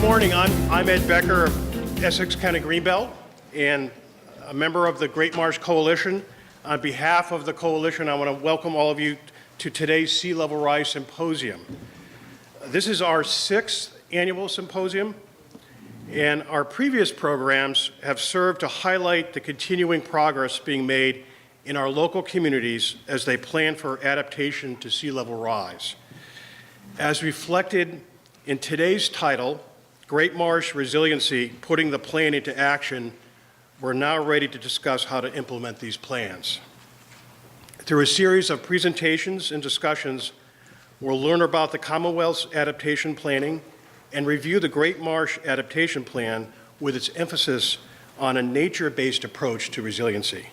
Good morning. I'm Ed Becker of Essex County Greenbelt and a member of the Great Marsh Coalition. On behalf of the coalition, I want to welcome all of you to today's Sea Level Rise Symposium. This is our 6th annual symposium, and our previous programs have served to highlight the continuing progress being made in our local communities as they plan for adaptation to sea level rise. As reflected in today's title, Great Marsh Resiliency, Putting the Plan into Action, we're now ready to discuss how to implement these plans. Through a series of presentations and discussions, we'll learn about the Commonwealth's adaptation planning and review the Great Marsh Adaptation Plan with its emphasis on a nature-based approach to resiliency.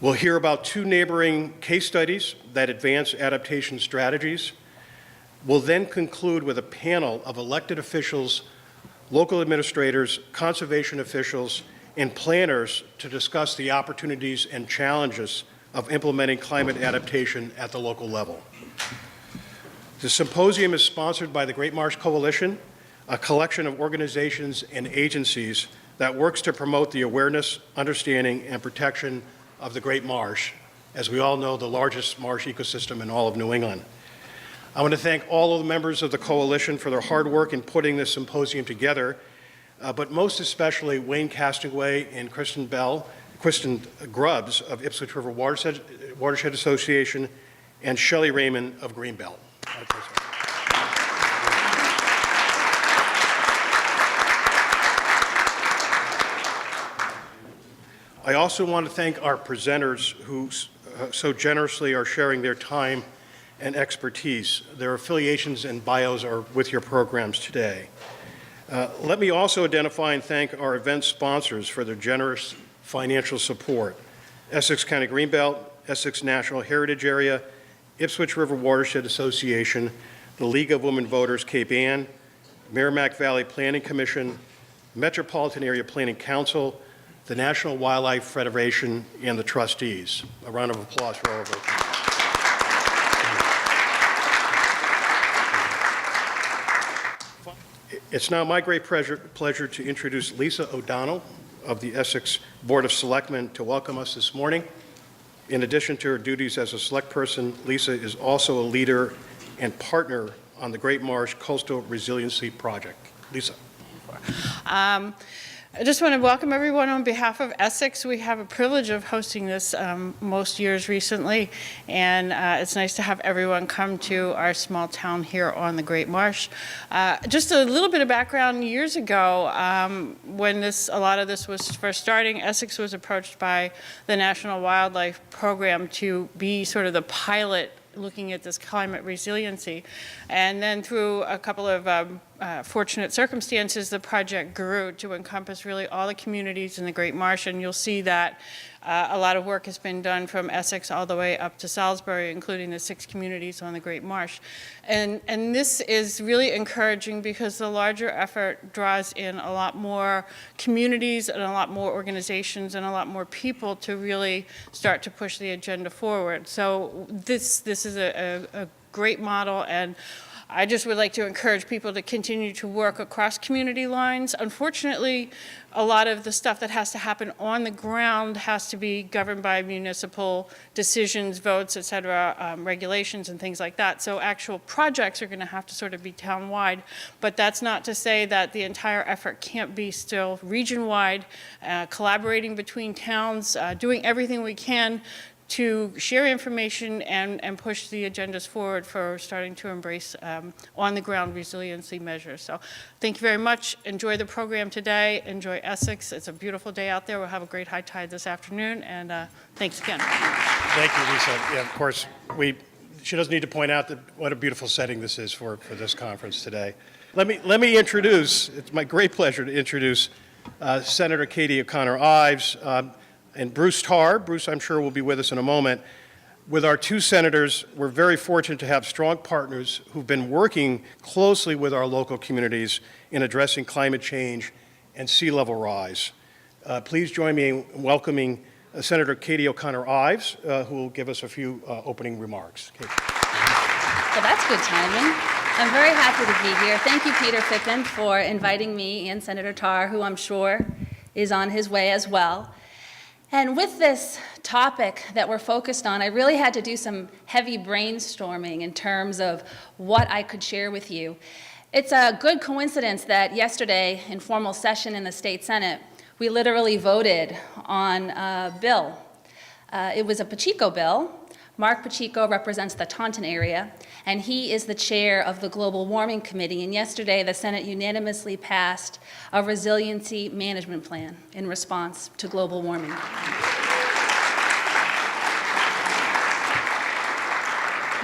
We'll hear about 2 neighboring case studies that advance adaptation strategies. We'll then conclude with a panel of elected officials, local administrators, conservation officials, and planners to discuss the opportunities and challenges of implementing climate adaptation at the local level. The symposium is sponsored by the Great Marsh Coalition, a collection of organizations and agencies that works to promote the awareness, understanding, and protection of the Great Marsh, as we all know, the largest marsh ecosystem in all of New England. I want to thank all of the members of the coalition for their hard work in putting this symposium together, but most especially Wayne Castingway and Kristen Grubbs of Ipswich River Watershed Association and Shelley Raymond of Greenbelt. I also want to thank our presenters who so generously are sharing their time and expertise. Their affiliations and bios are with your programs today. Let me also identify and thank our event sponsors for their generous financial support. Essex County Greenbelt, Essex National Heritage Area, Ipswich River Watershed Association, the League of Women Voters Cape Ann, Merrimack Valley Planning Commission, Metropolitan Area Planning Council, the National Wildlife Federation, and the trustees. A round of applause for all of them. It's now my great pleasure to introduce Lisa O'Donnell of the Essex Board of Selectmen to welcome us this morning. In addition to her duties as a select person, Lisa is also a leader and partner on the Great Marsh Coastal Resiliency Project. Lisa. I just want to welcome everyone on behalf of Essex. We have a privilege of hosting this most years recently, and it's nice to have everyone come to our small town here on the Great Marsh. Just a little bit of background. Years ago, when a lot of this was first starting, Essex was approached by the National Wildlife Program to be sort of the pilot looking at this climate resiliency. And then through a couple of fortunate circumstances, the project grew to encompass really all the communities in the Great Marsh, and you'll see that a lot of work has been done from Essex all the way up to Salisbury, including the 6 communities on the Great Marsh. And this is really encouraging because the larger effort draws in a lot more communities and a lot more organizations and a lot more people to really start to push the agenda forward. So this is a great model, and I just would like to encourage people to continue to work across community lines. Unfortunately, a lot of the stuff that has to happen on the ground has to be governed by municipal decisions, votes, et cetera, regulations and things like that. So actual projects are going to have to sort of be town-wide, but that's not to say that the entire effort can't be still region-wide, collaborating between towns, doing everything we can to share information and push the agendas forward for starting to embrace on-the-ground resiliency measures. So thank you very much. Enjoy the program today. Enjoy Essex. It's a beautiful day out there. We'll have a great high tide this afternoon, and thanks again. Thank you, Lisa. Yeah, of course, she doesn't need to point out what a beautiful setting this is for this conference today. Let me introduce, it's my great pleasure to introduce Senator Katie O'Connor Ives, and Bruce Tarr. Bruce, I'm sure, will be with us in a moment. With our 2 senators, we're very fortunate to have strong partners who've been working closely with our local communities in addressing climate change and sea level rise. Please join me in welcoming Senator Katie O'Connor Ives, who will give us a few opening remarks. Katie. Well, that's good timing. I'm very happy to be here. Thank you, Peter Pippin, for inviting me and Senator Tarr, who I'm sure is on his way as well. And with this topic that we're focused on, I really had to do some heavy brainstorming in terms of what I could share with you. It's a good coincidence that yesterday, in formal session in the State Senate, we literally voted on a bill. It was a Pacheco bill. Mark Pacheco represents the Taunton area, and he is the chair of the Global Warming Committee. And yesterday, the Senate unanimously passed a resiliency management plan in response to global warming.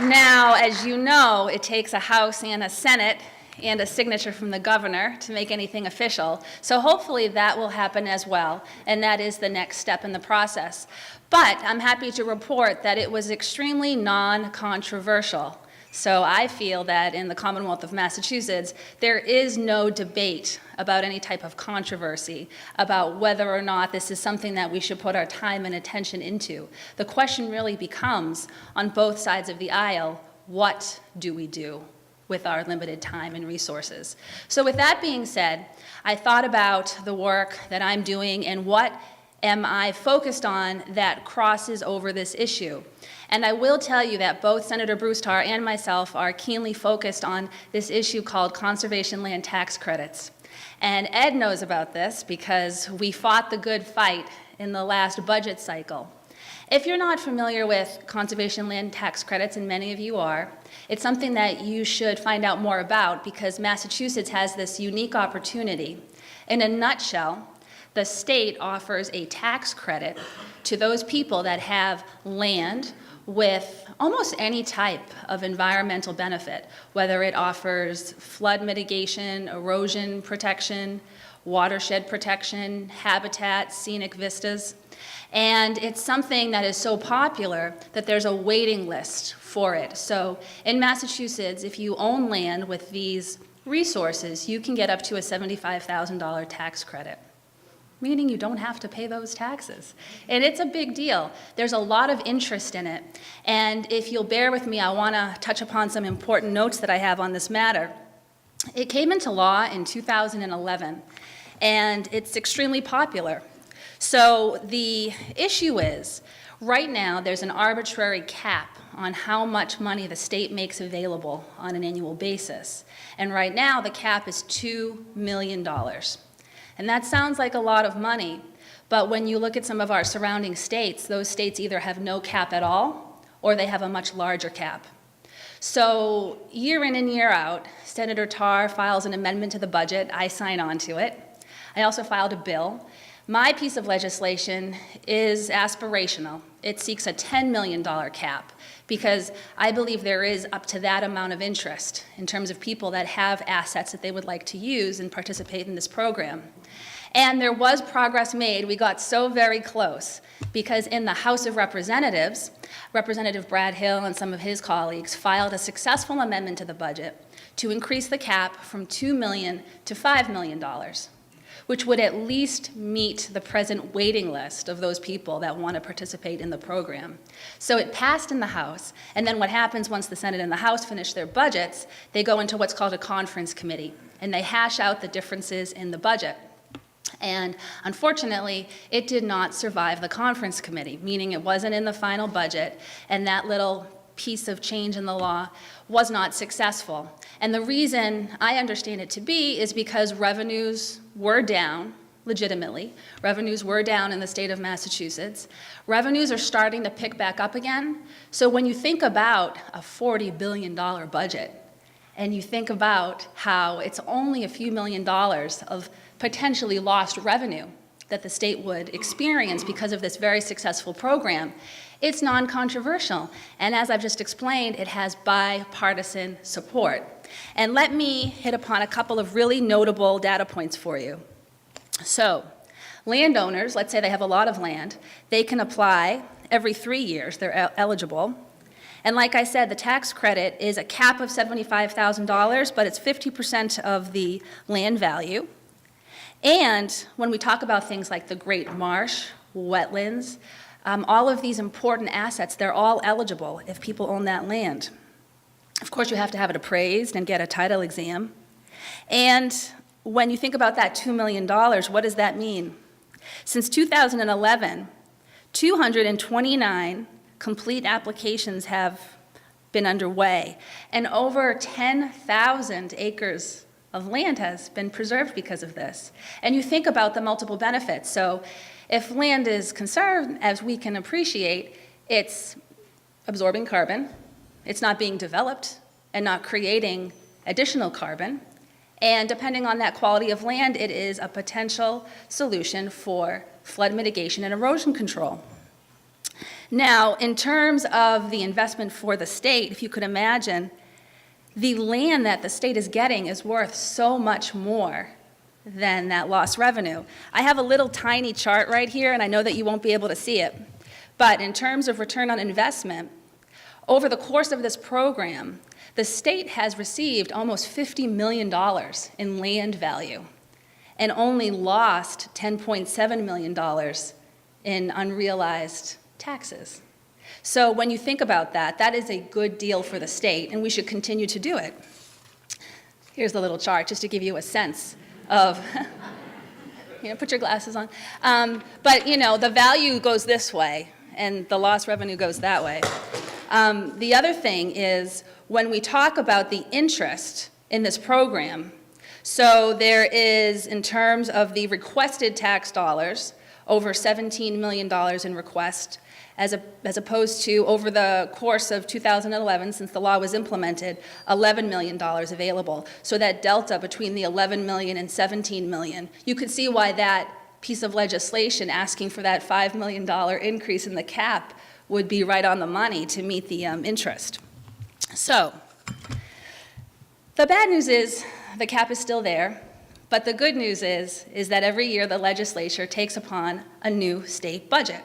Now, as you know, it takes a House and a Senate and a signature from the governor to make anything official. So hopefully that will happen as well, and that is the next step in the process. But I'm happy to report that it was extremely non-controversial. So I feel that in the Commonwealth of Massachusetts, there is no debate about any type of controversy about whether or not this is something that we should put our time and attention into. The question really becomes, on both sides of the aisle, what do we do with our limited time and resources? So with that being said, I thought about the work that I'm doing and what am I focused on that crosses over this issue. And I will tell you that both Senator Bruce Tarr and myself are keenly focused on this issue called conservation land tax credits. And Ed knows about this because we fought the good fight in the last budget cycle. If you're not familiar with conservation land tax credits, and many of you are, it's something that you should find out more about because Massachusetts has this unique opportunity. In a nutshell, the state offers a tax credit to those people that have land with almost any type of environmental benefit, whether it offers flood mitigation, erosion protection, watershed protection, habitat, scenic vistas. And it's something that is so popular that there's a waiting list for it. So in Massachusetts, if you own land with these resources, you can get up to a $75,000 tax credit, meaning you don't have to pay those taxes. And it's a big deal. There's a lot of interest in it. And if you'll bear with me, I want to touch upon some important notes that I have on this matter. It came into law in 2011, and it's extremely popular. So the issue is, right now there's an arbitrary cap on how much money the state makes available on an annual basis. And right now the cap is $2 million. And that sounds like a lot of money, but when you look at some of our surrounding states, those states either have no cap at all or they have a much larger cap. So year in and year out, Senator Tarr files an amendment to the budget. I sign on to it. I also filed a bill. My piece of legislation is aspirational. It seeks a $10 million cap because I believe there is up to that amount of interest in terms of people that have assets that they would like to use and participate in this program. And there was progress made. We got so very close because in the House of Representatives, Representative Brad Hill and some of his colleagues filed a successful amendment to the budget to increase the cap from $2 million to $5 million. Which would at least meet the present waiting list of those people that want to participate in the program. So it passed in the House, and then what happens once the Senate and the House finish their budgets, they go into what's called a conference committee, and they hash out the differences in the budget. And unfortunately, it did not survive the conference committee, meaning it wasn't in the final budget, and that little piece of change in the law was not successful. And the reason I understand it to be is because revenues were down, legitimately. Revenues were down in the state of Massachusetts. Revenues are starting to pick back up again. So when you think about a $40 billion budget, and you think about how it's only a few $1 million of potentially lost revenue that the state would experience because of this very successful program, it's non-controversial. And as I've just explained, it has bipartisan support. And let me hit upon a couple of really notable data points for you. So, landowners, let's say they have a lot of land, they can apply every 3 years, they're eligible. And like I said, the tax credit is a cap of $75,000, but it's 50% of the land value. And when we talk about things like the Great Marsh, wetlands, all of these important assets, they're all eligible if people own that land. Of course, you have to have it appraised and get a title exam. And when you think about that $2 million, what does that mean? Since 2011, 229 complete applications have been underway, and over 10,000 acres of land has been preserved because of this. And you think about the multiple benefits. So if land is conserved, as we can appreciate, it's absorbing carbon, it's not being developed and not creating additional carbon, and depending on that quality of land, it is a potential solution for flood mitigation and erosion control. Now, in terms of the investment for the state, if you could imagine, the land that the state is getting is worth so much more than that lost revenue. I have a little tiny chart right here, and I know that you won't be able to see it, but in terms of return on investment, over the course of this program, the state has received almost $50 million in land value and only lost $10.7 million in unrealized taxes. So when you think about that, that is a good deal for the state, and we should continue to do it. Here's the little chart, just to give you a sense of, put your glasses on. But, the value goes this way, and the lost revenue goes that way. The other thing is, when we talk about the interest in this program, so there is, in terms of the requested tax dollars, over $17 million in request, as opposed to, over the course of 2011, since the law was implemented, $11 million available. So that delta between the $11 million and $17 million, you could see why that piece of legislation asking for that $5 million increase in the cap would be right on the money to meet the interest. So the bad news is the cap is still there, but the good news is that every year the legislature takes upon a new state budget,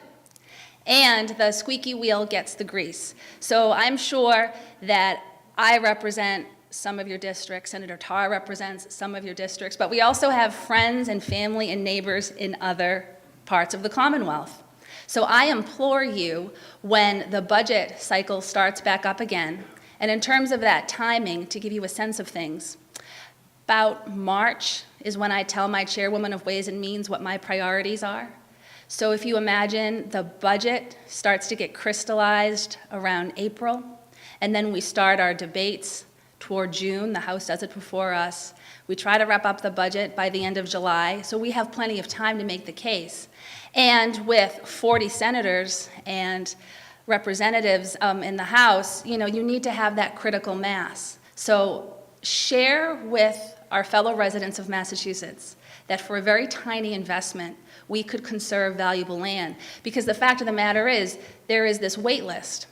and the squeaky wheel gets the grease. So I'm sure that I represent some of your districts, Senator Tarr represents some of your districts, but we also have friends and family and neighbors in other parts of the Commonwealth. So I implore you, when the budget cycle starts back up again, and in terms of that timing, to give you a sense of things, about March is when I tell my chairwoman of Ways and Means what my priorities are. So if you imagine the budget starts to get crystallized around April, and then we start our debates toward June, the House does it before us. We try to wrap up the budget by the end of July, so we have plenty of time to make the case. And with 40 senators and representatives in the House, you need to have that critical mass. So share with our fellow residents of Massachusetts that for a very tiny investment, we could conserve valuable land. Because the fact of the matter is, there is this wait list,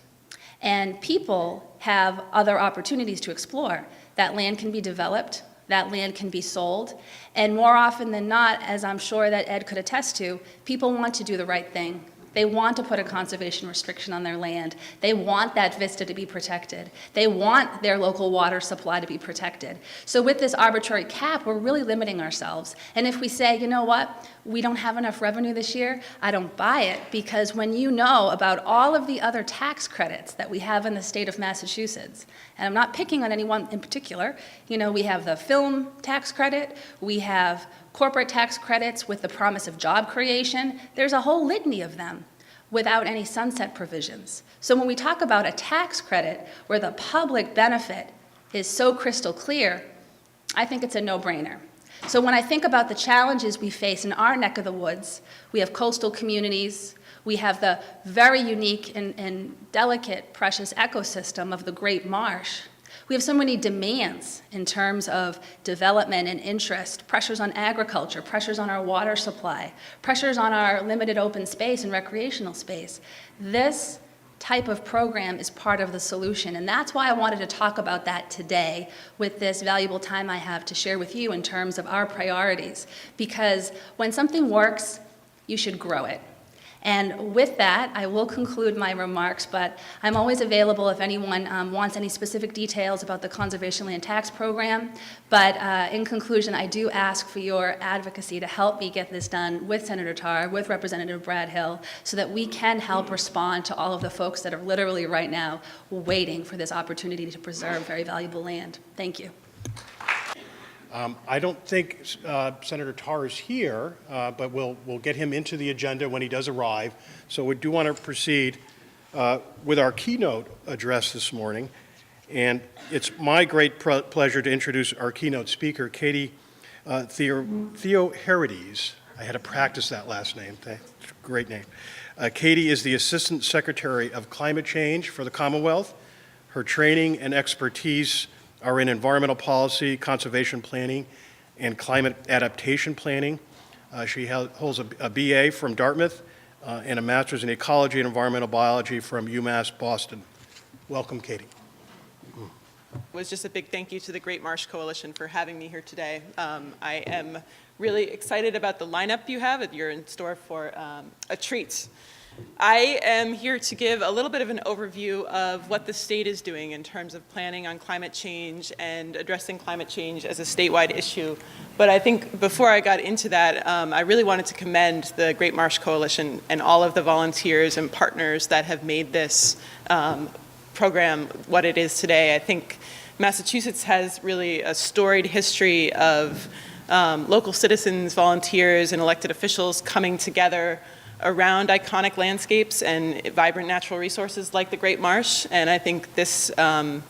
and people have other opportunities to explore. That land can be developed, that land can be sold, and more often than not, as I'm sure that Ed could attest to, people want to do the right thing. They want to put a conservation restriction on their land. They want that vista to be protected. They want their local water supply to be protected. So with this arbitrary cap, we're really limiting ourselves. And if we say, you know what, we don't have enough revenue this year, I don't buy it, because when you know about all of the other tax credits that we have in the state of Massachusetts, and I'm not picking on anyone in particular, we have the film tax credit, we have corporate tax credits with the promise of job creation. There's a whole litany of them without any sunset provisions. So when we talk about a tax credit where the public benefit is so crystal clear, I think it's a no-brainer. So when I think about the challenges we face in our neck of the woods, we have coastal communities, we have the very unique and delicate, precious ecosystem of the Great Marsh. We have so many demands in terms of development and interest, pressures on agriculture, pressures on our water supply, pressures on our limited open space and recreational space. This type of program is part of the solution, and that's why I wanted to talk about that today with this valuable time I have to share with you in terms of our priorities. Because when something works, you should grow it. And with that, I will conclude my remarks, but I'm always available if anyone wants any specific details about the Conservation Land Tax Program. But in conclusion, I do ask for your advocacy to help me get this done with Senator Tarr, with Representative Brad Hill, so that we can help respond to all of the folks that are literally right now waiting for this opportunity to preserve very valuable land. Thank you. I don't think Senator Tarr is here, but we'll get him into the agenda when he does arrive. So we do want to proceed with our keynote address this morning. And it's my great pleasure to introduce our keynote speaker, Katie Theoharides. I had to practice that last name. Great name. Katie is the Assistant Secretary of Climate Change for the Commonwealth. Her training and expertise are in environmental policy, conservation planning, and climate adaptation planning. She holds a BA from Dartmouth and a master's in ecology and environmental biology from UMass Boston. Welcome, Katie. Was just a big thank you to the Great Marsh Coalition for having me here today. I am really excited about the lineup you have. You're in store for a treat. I am here to give a little bit of an overview of what the state is doing in terms of planning on climate change and addressing climate change as a statewide issue. But I think before I got into that, I really wanted to commend the Great Marsh Coalition and all of the volunteers and partners that have made this program what it is today. I think Massachusetts has really a storied history of local citizens, volunteers, and elected officials coming together around iconic landscapes and vibrant natural resources like the Great Marsh. And I think this, the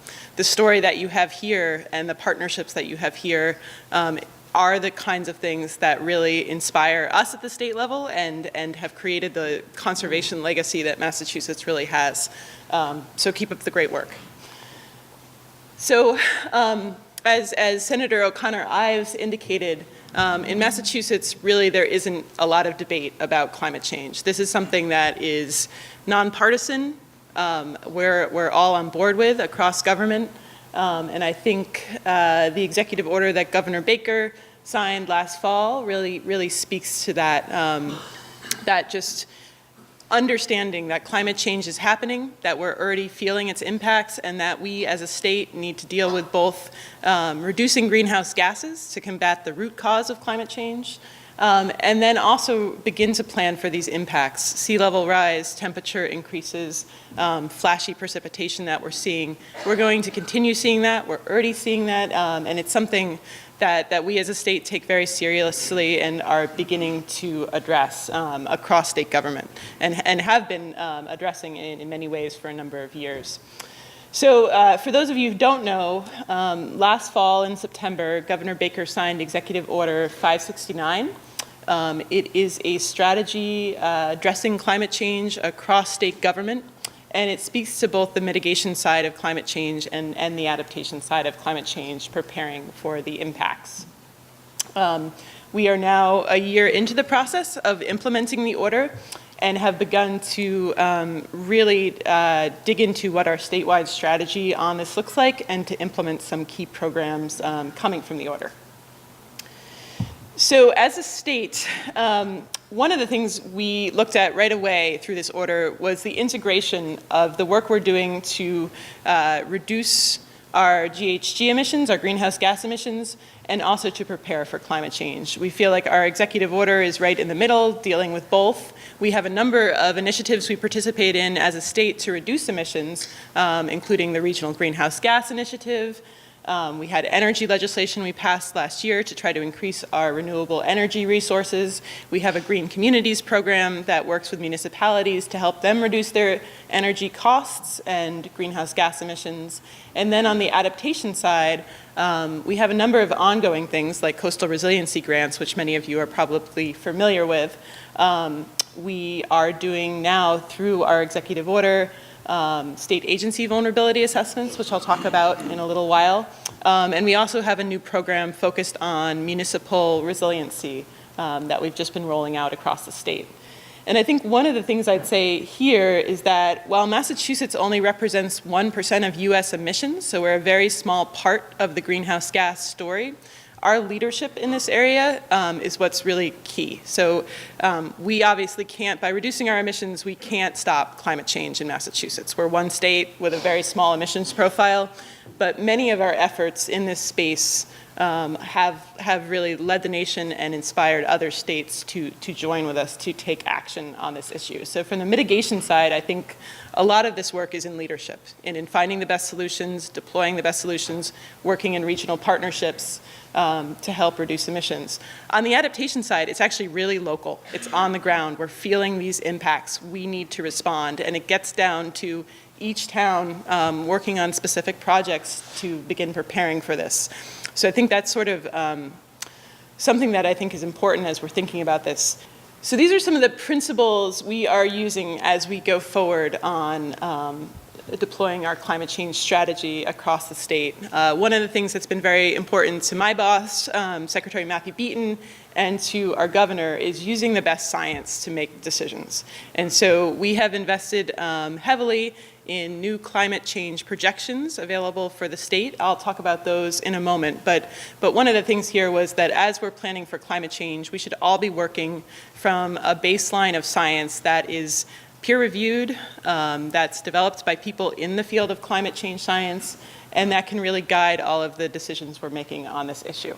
story that you have here and the partnerships that you have here are the kinds of things that really inspire us at the state level and have created the conservation legacy that Massachusetts really has. So keep up the great work. So as Senator O'Connor-Ives indicated, in Massachusetts, really there isn't a lot of debate about climate change. This is something that is nonpartisan, we're all on board with across government. And I think the executive order that Governor Baker signed last fall really speaks to that, that just understanding that climate change is happening, that we're already feeling its impacts, and that we as a state need to deal with both reducing greenhouse gases to combat the root cause of climate change, and then also begin to plan for these impacts, sea level rise, temperature increases, flashy precipitation that we're seeing. We're going to continue seeing that, we're already seeing that, and it's something that we as a state take very seriously and are beginning to address across state government and have been addressing in many ways for a number of years. So for those of you who don't know, last fall in September, Governor Baker signed Executive Order 569. It is a strategy addressing climate change across state government. And it speaks to both the mitigation side of climate change and the adaptation side of climate change, preparing for the impacts. We are now a year into the process of implementing the order and have begun to really dig into what our statewide strategy on this looks like and to implement some key programs coming from the order. So as a state, one of the things we looked at right away through this order was the integration of the work we're doing to reduce our GHG emissions, our greenhouse gas emissions, and also to prepare for climate change. We feel like our executive order is right in the middle, dealing with both. We have a number of initiatives we participate in as a state to reduce emissions, including the Regional Greenhouse Gas Initiative. We had energy legislation we passed last year to try to increase our renewable energy resources. We have a Green Communities program that works with municipalities to help them reduce their energy costs and greenhouse gas emissions. And then on the adaptation side, we have a number of ongoing things like coastal resiliency grants, which many of you are probably familiar with. We are doing now through our executive order state agency vulnerability assessments, which I'll talk about in a little while. And we also have a new program focused on municipal resiliency that we've just been rolling out across the state. And I think one of the things I'd say here is that while Massachusetts only represents 1% of US emissions, so we're a very small part of the greenhouse gas story, our leadership in this area is what's really key. So we obviously can't, by reducing our emissions, we can't stop climate change in Massachusetts. We're one state with a very small emissions profile, but many of our efforts in this space have really led the nation and inspired other states to join with us to take action on this issue. So from the mitigation side, I think a lot of this work is in leadership and in finding the best solutions, deploying the best solutions, working in regional partnerships to help reduce emissions. On the adaptation side, it's actually really local. It's on the ground. We're feeling these impacts. We need to respond, and it gets down to each town working on specific projects to begin preparing for this. So I think that's sort of something that I think is important as we're thinking about this. So these are some of the principles we are using as we go forward on deploying our climate change strategy across the state. One of the things that's been very important to my boss, Secretary Matthew Beaton, and to our governor is using the best science to make decisions. And so we have invested heavily in new climate change projections available for the state. I'll talk about those in a moment. But one of the things here was that as we're planning for climate change, we should all be working from a baseline of science that is peer-reviewed, that's developed by people in the field of climate change science, and that can really guide all of the decisions we're making on this issue.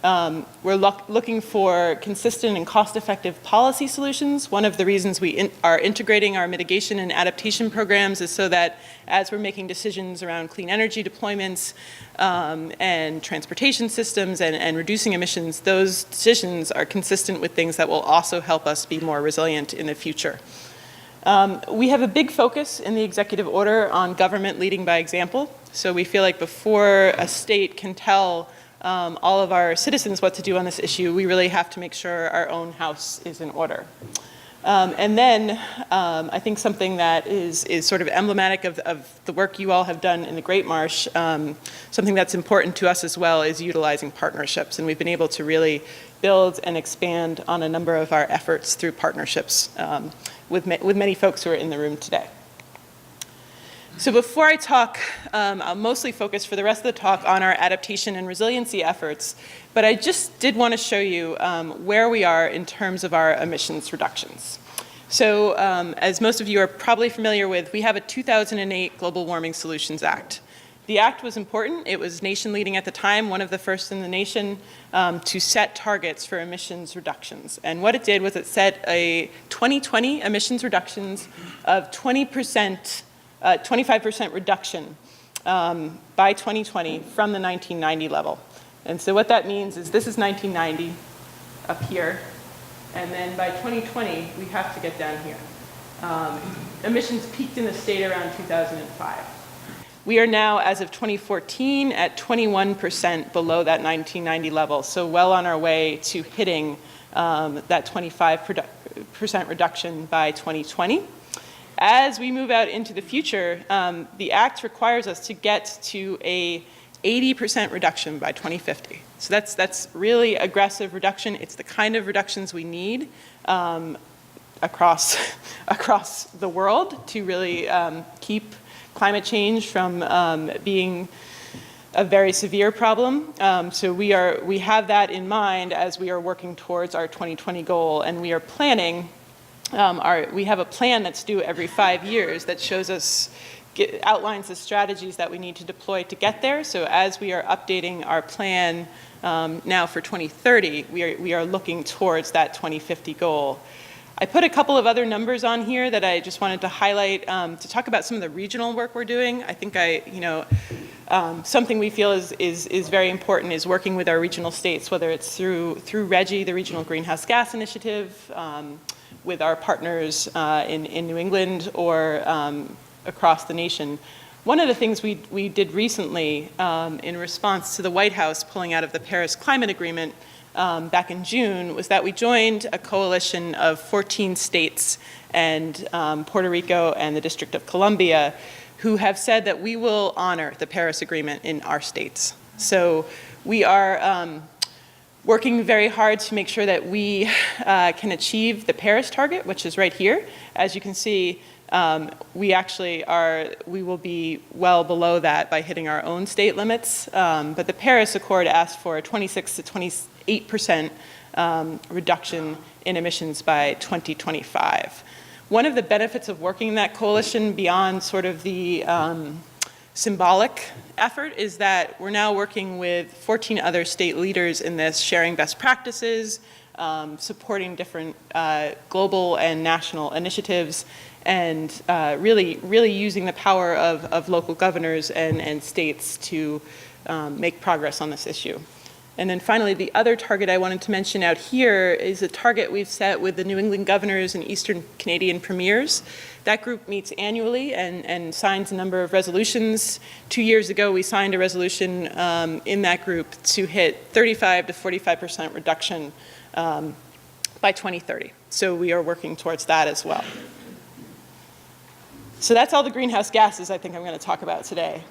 We're looking for consistent and cost-effective policy solutions. One of the reasons we are integrating our mitigation and adaptation programs is so that as we're making decisions around clean energy deployments and transportation systems and reducing emissions, those decisions are consistent with things that will also help us be more resilient in the future. We have a big focus in the executive order on government leading by example. So we feel like before a state can tell all of our citizens what to do on this issue, we really have to make sure our own house is in order. And then I think something that is sort of emblematic of the work you all have done in the Great Marsh, something that's important to us as well is utilizing partnerships. And we've been able to really build and expand on a number of our efforts through partnerships with many folks who are in the room today. So before I talk, I'll mostly focus for the rest of the talk on our adaptation and resiliency efforts, but I just did want to show you where we are in terms of our emissions reductions. So as most of you are probably familiar with, we have a 2008 Global Warming Solutions Act. The act was important. It was nation leading at the time, one of the first in the nation to set targets for emissions reductions. And what it did was it set a 2020 emissions reductions of 25% reduction by 2020 from the 1990 level. And so what that means is this is 1990 up here, and then by 2020, we have to get down here. Emissions peaked in the state around 2005. We are now, as of 2014, at 21% below that 1990 level, so well on our way to hitting that 25% reduction by 2020. As we move out into the future, the Act requires us to get to a 80% reduction by 2050. So that's really aggressive reduction. It's the kind of reductions we need across the world to really keep climate change from being a very severe problem. So we have that in mind as we are working towards our 2020 goal, and we are planning. We have a plan that's due every 5 years that shows us, outlines the strategies that we need to deploy to get there. So as we are updating our plan now for 2030, we are looking towards that 2050 goal. I put a couple of other numbers on here that I just wanted to highlight to talk about some of the regional work we're doing. I think something we feel is very important is working with our regional states, whether it's through RGGI, the Regional Greenhouse Gas Initiative, with our partners in New England or across the nation. One of the things we did recently in response to the White House pulling out of the Paris Climate Agreement back in June was that we joined a coalition of 14 states and Puerto Rico and the District of Columbia who have said that we will honor the Paris Agreement in our states. So we are working very hard to make sure that we can achieve the Paris target, which is right here. As you can see, we will be well below that by hitting our own state limits. But the Paris Accord asked for a 26 to 28% reduction in emissions by 2025. One of the benefits of working in that coalition beyond sort of the symbolic effort is that we're now working with 14 other state leaders in this, sharing best practices, supporting different global and national initiatives, and really using the power of local governors and states to make progress on this issue. And then finally, the other target I wanted to mention out here is a target we've set with the New England governors and Eastern Canadian premiers. That group meets annually and signs a number of resolutions. 2 years ago, we signed a resolution in that group to hit 35 to 45% reduction by 2030. So we are working towards that as well. So that's all the greenhouse gases I think I'm going to talk about today.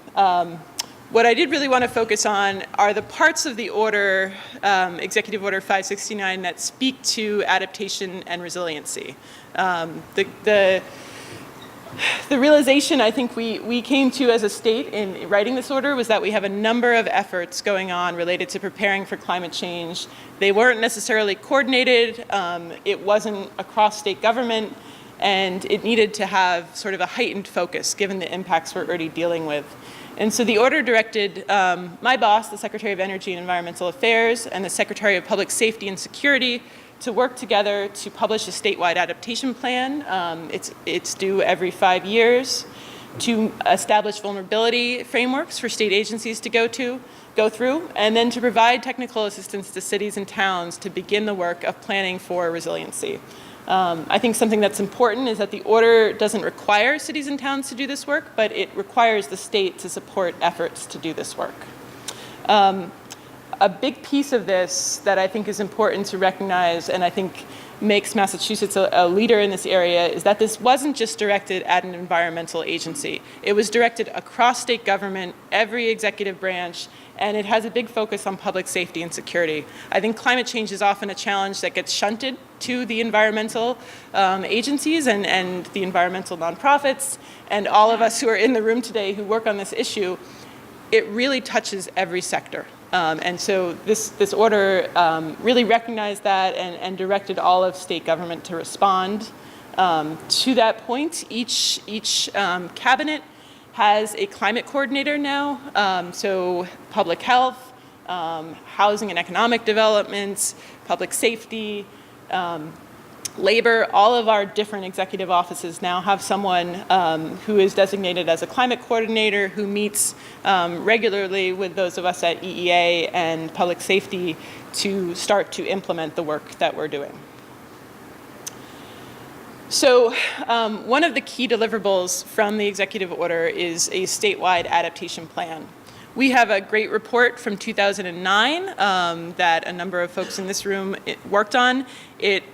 What I did really want to focus on are the parts of the order, Executive Order 569, that speak to adaptation and resiliency. The realization I think we came to as a state in writing this order was that we have a number of efforts going on related to preparing for climate change. They weren't necessarily coordinated, it wasn't across state government, and it needed to have sort of a heightened focus given the impacts we're already dealing with. And so the order directed my boss, the Secretary of Energy and Environmental Affairs, and the Secretary of Public Safety and Security to work together to publish a statewide adaptation plan. It's due every 5 years, to establish vulnerability frameworks for state agencies to go through, and then to provide technical assistance to cities and towns to begin the work of planning for resiliency. I think something that's important is that the order doesn't require cities and towns to do this work, but it requires the state to support efforts to do this work. A big piece of this that I think is important to recognize, and I think makes Massachusetts a leader in this area, is that this wasn't just directed at an environmental agency. It was directed across state government, every executive branch, and it has a big focus on public safety and security. I think climate change is often a challenge that gets shunted to the environmental agencies and the environmental nonprofits, and all of us who are in the room today who work on this issue. It really touches every sector. And so this order really recognized that and directed all of state government to respond. To that point, each cabinet has a climate coordinator now. So public health, housing and economic development, public safety, labor, all of our different executive offices now have someone who is designated as a climate coordinator who meets regularly with those of us at EEA and public safety to start to implement the work that we're doing. So one of the key deliverables from the executive order is a statewide adaptation plan. We have a great report from 2009 that a number of folks in this room worked on. It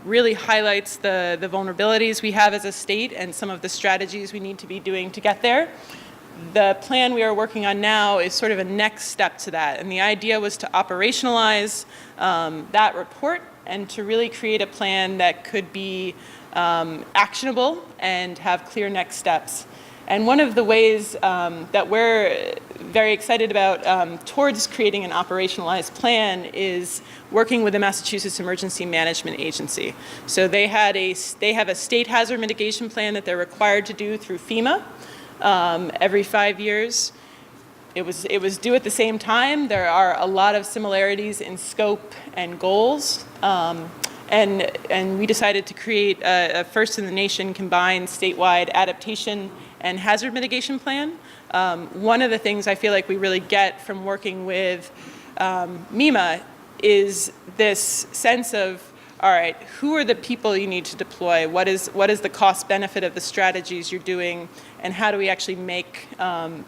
really highlights the vulnerabilities we have as a state and some of the strategies we need to be doing to get there. The plan we are working on now is sort of a next step to that, and the idea was to operationalize that report and to really create a plan that could be actionable and have clear next steps. And one of the ways that we're very excited about towards creating an operationalized plan is working with the Massachusetts Emergency Management Agency. So they have a state hazard mitigation plan that they're required to do through FEMA every 5 years. It was due at the same time. There are a lot of similarities in scope and goals. And we decided to create a first-in-the-nation combined statewide adaptation and hazard mitigation plan. One of the things I feel like we really get from working with MEMA is this sense of, all right, who are the people you need to deploy? What is the cost benefit of the strategies you're doing? And how do we actually make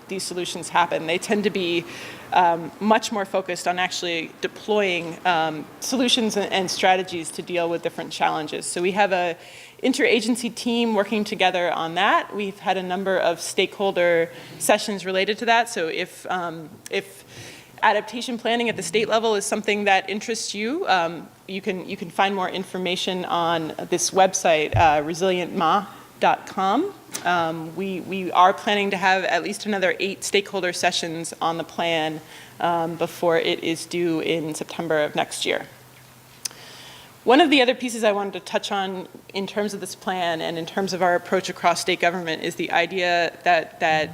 these solutions happen? They tend to be much more focused on actually deploying solutions and strategies to deal with different challenges. So we have a interagency team working together on that. We've had a number of stakeholder sessions related to that. So if adaptation planning at the state level is something that interests you, you can find more information on this website, resilientma.com. We are planning to have at least another 8 stakeholder sessions on the plan before it is due in September of next year. One of the other pieces I wanted to touch on in terms of this plan and in terms of our approach across state government is the idea that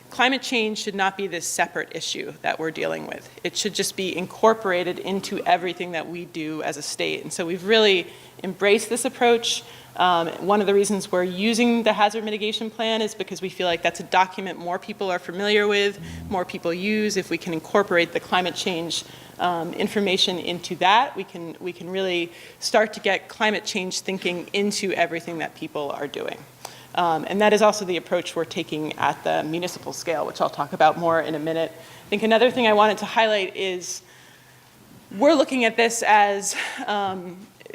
climate change should not be this separate issue that we're dealing with. It should just be incorporated into everything that we do as a state. And so we've really embraced this approach. One of the reasons we're using the hazard mitigation plan is because we feel like that's a document more people are familiar with, more people use. If we can incorporate the climate change information into that, we can really start to get climate change thinking into everything that people are doing. And that is also the approach we're taking at the municipal scale, which I'll talk about more in a minute. I think another thing I wanted to highlight is we're looking at this as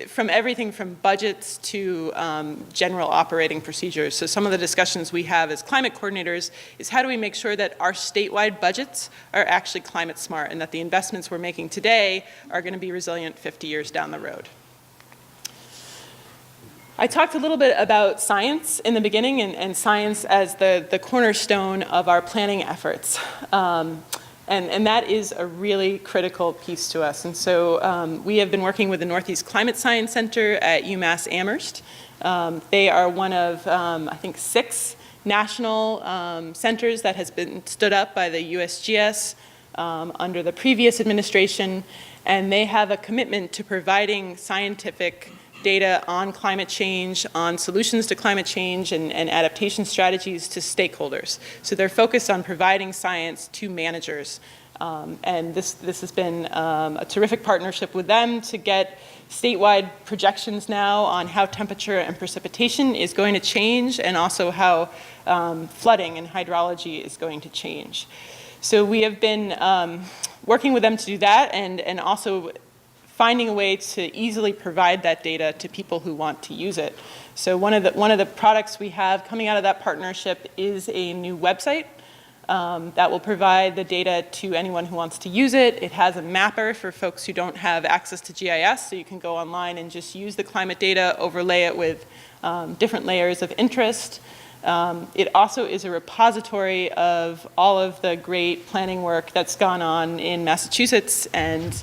from everything from budgets to general operating procedures. So some of the discussions we have as climate coordinators is how do we make sure that our statewide budgets are actually climate smart and that the investments we're making today are going to be resilient 50 years down the road. I talked a little bit about science in the beginning and science as the cornerstone of our planning efforts. And that is a really critical piece to us. And so we have been working with the Northeast Climate Science Center at UMass Amherst. They are one of, I think, 6 national centers that has been stood up by the USGS under the previous administration. And they have a commitment to providing scientific data on climate change, on solutions to climate change and adaptation strategies to stakeholders. So they're focused on providing science to managers. And this has been a terrific partnership with them to get statewide projections now on how temperature and precipitation is going to change and also how flooding and hydrology is going to change. So we have been working with them to do that and also finding a way to easily provide that data to people who want to use it. So one of the products we have coming out of that partnership is a new website that will provide the data to anyone who wants to use it. It has a mapper for folks who don't have access to GIS, so you can go online and just use the climate data, overlay it with different layers of interest. It also is a repository of all of the great planning work that's gone on in Massachusetts and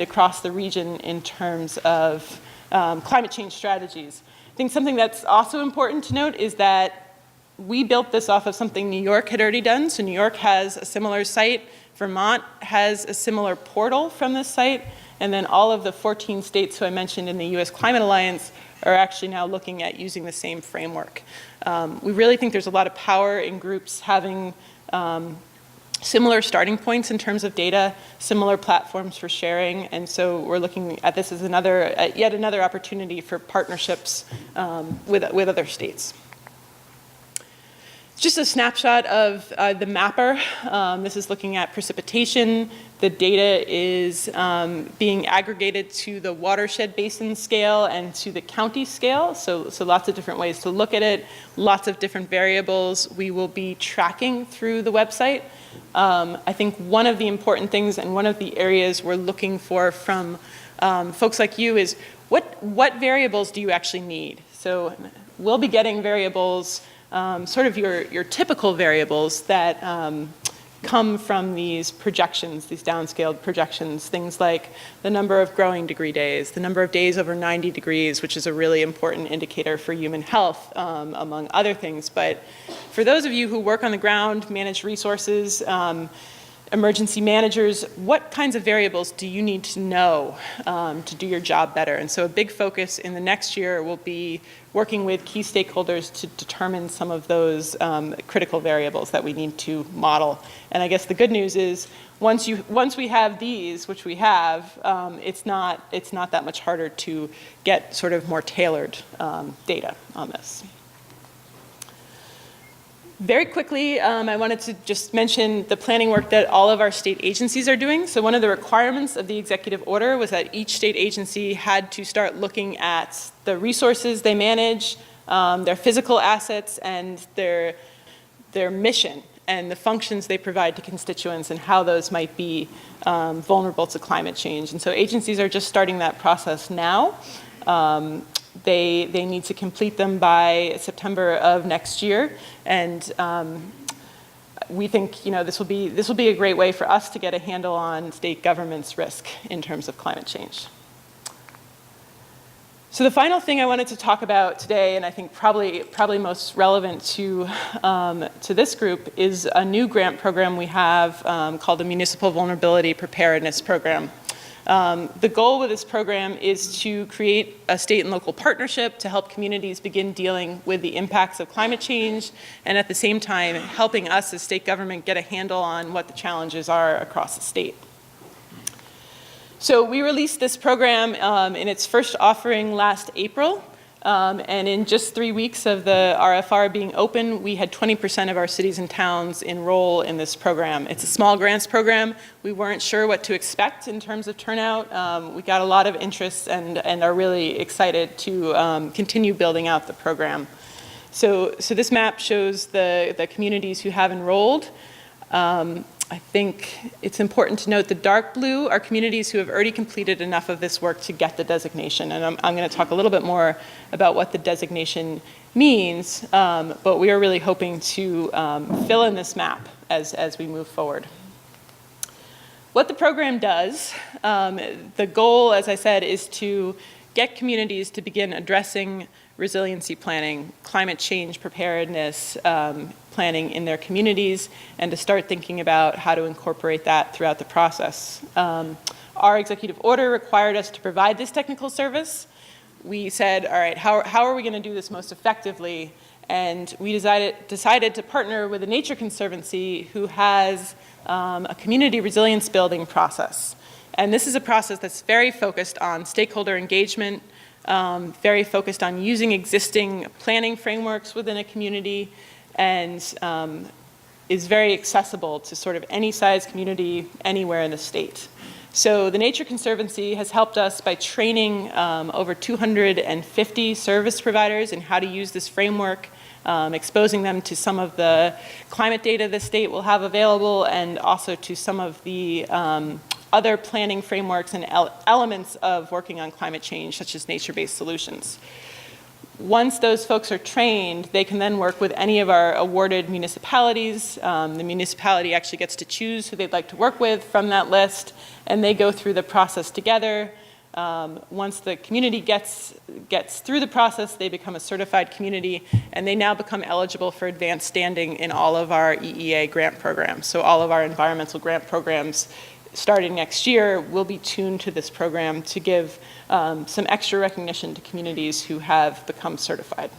across the region in terms of climate change strategies. I think something that's also important to note is that we built this off of something New York had already done. So New York has a similar site. Vermont has a similar portal from this site. And then all of the 14 states who I mentioned in the US Climate Alliance are actually now looking at using the same framework. We really think there's a lot of power in groups having similar starting points in terms of data, similar platforms for sharing, and so we're looking at this as yet another opportunity for partnerships with other states. Just a snapshot of the mapper. This is looking at precipitation. The data is being aggregated to the watershed basin scale and to the county scale, so lots of different ways to look at it, lots of different variables we will be tracking through the website. I think one of the important things and one of the areas we're looking for from folks like you is what variables do you actually need? So we'll be getting variables, sort of your typical variables that come from these projections, these downscaled projections, things like the number of growing degree days, the number of days over 90 degrees, which is a really important indicator for human health, among other things. But for those of you who work on the ground, manage resources, emergency managers, what kinds of variables do you need to know to do your job better? And so a big focus in the next year will be working with key stakeholders to determine some of those critical variables that we need to model. And I guess the good news is once we have these, which we have, it's not that much harder to get sort of more tailored data on this. Very quickly, I wanted to just mention the planning work that all of our state agencies are doing. So one of the requirements of the executive order was that each state agency had to start looking at the resources they manage, their physical assets, and their mission. and the functions they provide to constituents and how those might be vulnerable to climate change. And so agencies are just starting that process now. They need to complete them by September of next year, and we think this will be a great way for us to get a handle on state government's risk in terms of climate change. So the final thing I wanted to talk about today, and I think probably most relevant to this group, is a new grant program we have called the Municipal Vulnerability Preparedness Program. The goal with this program is to create a state and local partnership to help communities begin dealing with the impacts of climate change, and at the same time helping us as state government get a handle on what the challenges are across the state. So we released this program in its first offering last April, and in just 3 weeks of the RFR being open, we had 20% of our cities and towns enroll in this program. It's a small grants program. We weren't sure what to expect in terms of turnout. We got a lot of interest and are really excited to continue building out the program. So this map shows the communities who have enrolled. I think it's important to note the dark blue are communities who have already completed enough of this work to get the designation. And I'm going to talk a little bit more about what the designation means, but we are really hoping to fill in this map as we move forward. What the program does, the goal, as I said, is to get communities to begin addressing resiliency planning, climate change preparedness planning in their communities, and to start thinking about how to incorporate that throughout the process. Our executive order required us to provide this technical service. We said, all right, how are we going to do this most effectively? And we decided to partner with a Nature Conservancy who has a community resilience building process. And this is a process that's very focused on stakeholder engagement, very focused on using existing planning frameworks within a community, and is very accessible to sort of any size community anywhere in the state. So the Nature Conservancy has helped us by training over 250 service providers in how to use this framework, exposing them to some of the climate data the state will have available, and also to some of the other planning frameworks and elements of working on climate change, such as nature-based solutions. Once those folks are trained, they can then work with any of our awarded municipalities. The municipality actually gets to choose who they'd like to work with from that list, and they go through the process together. Once the community gets through the process, they become a certified community, and they now become eligible for advanced standing in all of our EEA grant programs. So all of our environmental grant programs starting next year will be tuned to this program to give some extra recognition to communities who have become certified.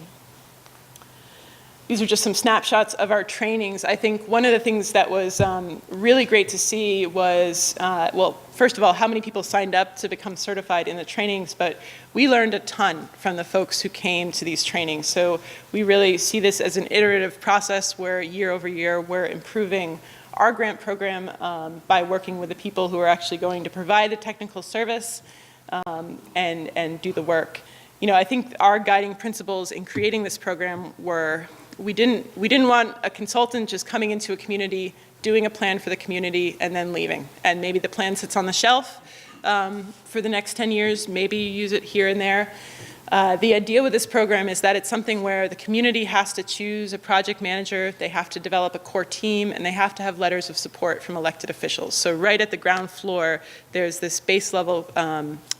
These are just some snapshots of our trainings. I think one of the things that was really great to see was, well, first of all, how many people signed up to become certified in the trainings, but we learned a ton from the folks who came to these trainings. So we really see this as an iterative process where year over year we're improving our grant program by working with the people who are actually going to provide the technical service and do the work. I think our guiding principles in creating this program were we didn't want a consultant just coming into a community, doing a plan for the community, and then leaving. And maybe the plan sits on the shelf for the next 10 years. Maybe you use it here and there. The idea with this program is that it's something where the community has to choose a project manager, they have to develop a core team, and they have to have letters of support from elected officials. So right at the ground floor, there's this base level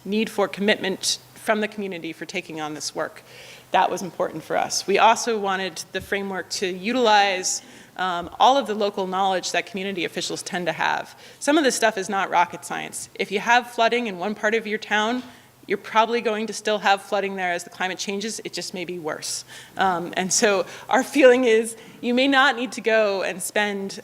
need for commitment from the community for taking on this work. That was important for us. We also wanted the framework to utilize all of the local knowledge that community officials tend to have. Some of this stuff is not rocket science. If you have flooding in one part of your town, you're probably going to still have flooding there as the climate changes. It just may be worse. And so our feeling is you may not need to go and spend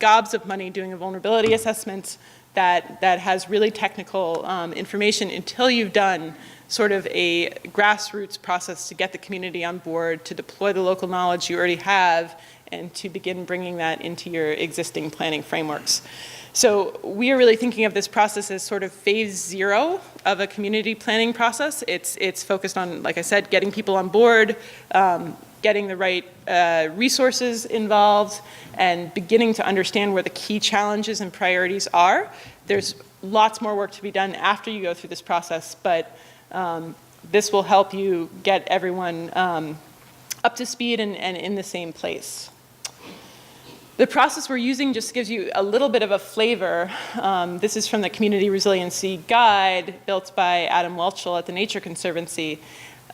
gobs of money doing a vulnerability assessment that has really technical information until you've done sort of a grassroots process to get the community on board, to deploy the local knowledge you already have and to begin bringing that into your existing planning frameworks. So we are really thinking of this process as sort of phase 0 of a community planning process. It's focused on, like I said, getting people on board, getting the right resources involved, and beginning to understand where the key challenges and priorities are. There's lots more work to be done after you go through this process, but this will help you get everyone up to speed and in the same place. The process we're using just gives you a little bit of a flavor. This is from the Community Resiliency Guide built by Adam Welchel at the Nature Conservancy.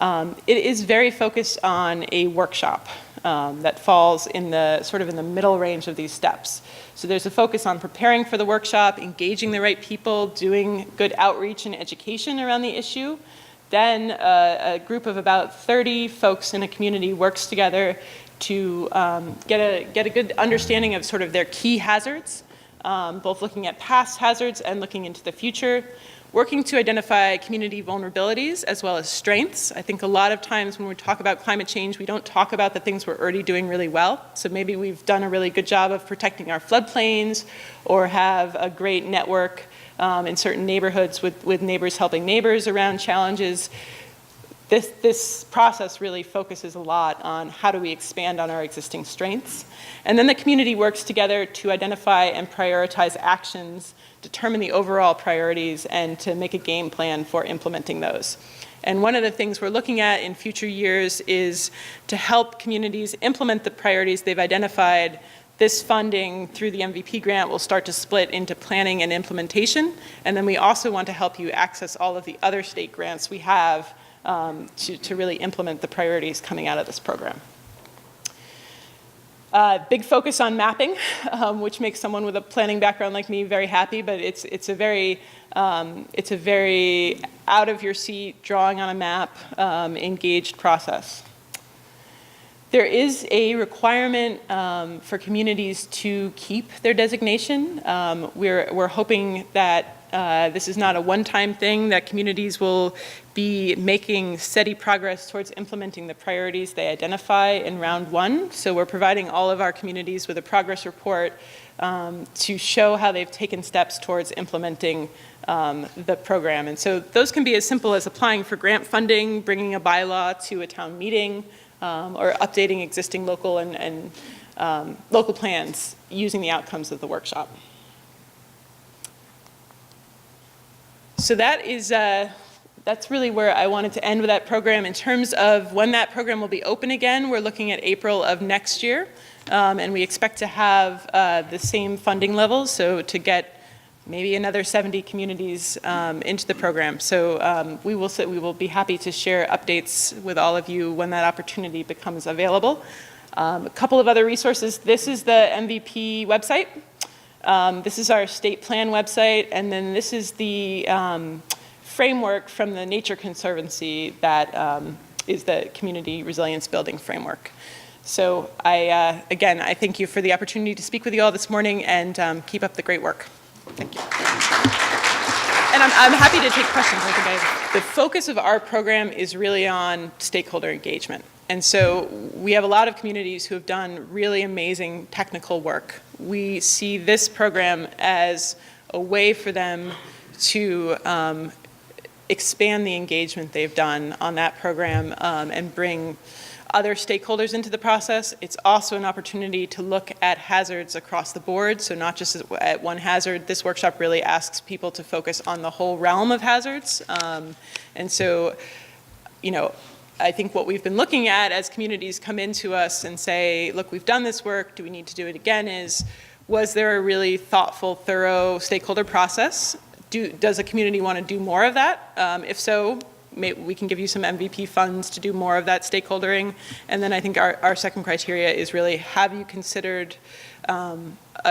It is very focused on a workshop that falls in the sort of in the middle range of these steps. So there's a focus on preparing for the workshop, engaging the right people, doing good outreach and education around the issue. Then a group of about 30 folks in a community works together to get a good understanding of sort of their key hazards, both looking at past hazards and looking into the future, working to identify community vulnerabilities as well as strengths. I think a lot of times when we talk about climate change, we don't talk about the things we're already doing really well. So maybe we've done a really good job of protecting our floodplains or have a great network in certain neighborhoods with neighbors helping neighbors around challenges. This process really focuses a lot on how do we expand on our existing strengths. And then the community works together to identify and prioritize actions, determine the overall priorities, and to make a game plan for implementing those. And one of the things we're looking at in future years is to help communities implement the priorities they've identified. This funding through the MVP grant will start to split into planning and implementation. And then we also want to help you access all of the other state grants we have to really implement the priorities coming out of this program. Big focus on mapping, which makes someone with a planning background like me very happy, but it's a very out of your seat, drawing on a map, engaged process. There is a requirement for communities to keep their designation. We're hoping that this is not a one-time thing, that communities will be making steady progress towards implementing the priorities they identify in round 1. So we're providing all of our communities with a progress report to show how they've taken steps towards implementing the program. And so those can be as simple as applying for grant funding, bringing a bylaw to a town meeting, or updating existing local and local plans using the outcomes of the workshop. So that is, that's really where I wanted to end with that program. In terms of when that program will be open again, we're looking at April of next year. And we expect to have the same funding levels, so to get maybe another 70 communities into the program. So we will be happy to share updates with all of you when that opportunity becomes available. A couple of other resources. This is the MVP website. This is our state plan website, and then this is the framework from the Nature Conservancy that is the Community Resilience Building Framework. So again, I thank you for the opportunity to speak with you all this morning, and keep up the great work. Thank you. And I'm happy to take questions. The focus of our program is really on stakeholder engagement. And so we have a lot of communities who have done really amazing technical work. We see this program as a way for them to expand the engagement they've done on that program and bring other stakeholders into the process. It's also an opportunity to look at hazards across the board, so not just at one hazard. This workshop really asks people to focus on the whole realm of hazards. And so, you know, I think what we've been looking at as communities come into us and say, look, we've done this work, do we need to do it again, is, was there a really thoughtful, thorough stakeholder process? Does a community want to do more of that? If so, we can give you some MVP funds to do more of that stakeholdering. And then I think our second criteria is really, have you considered a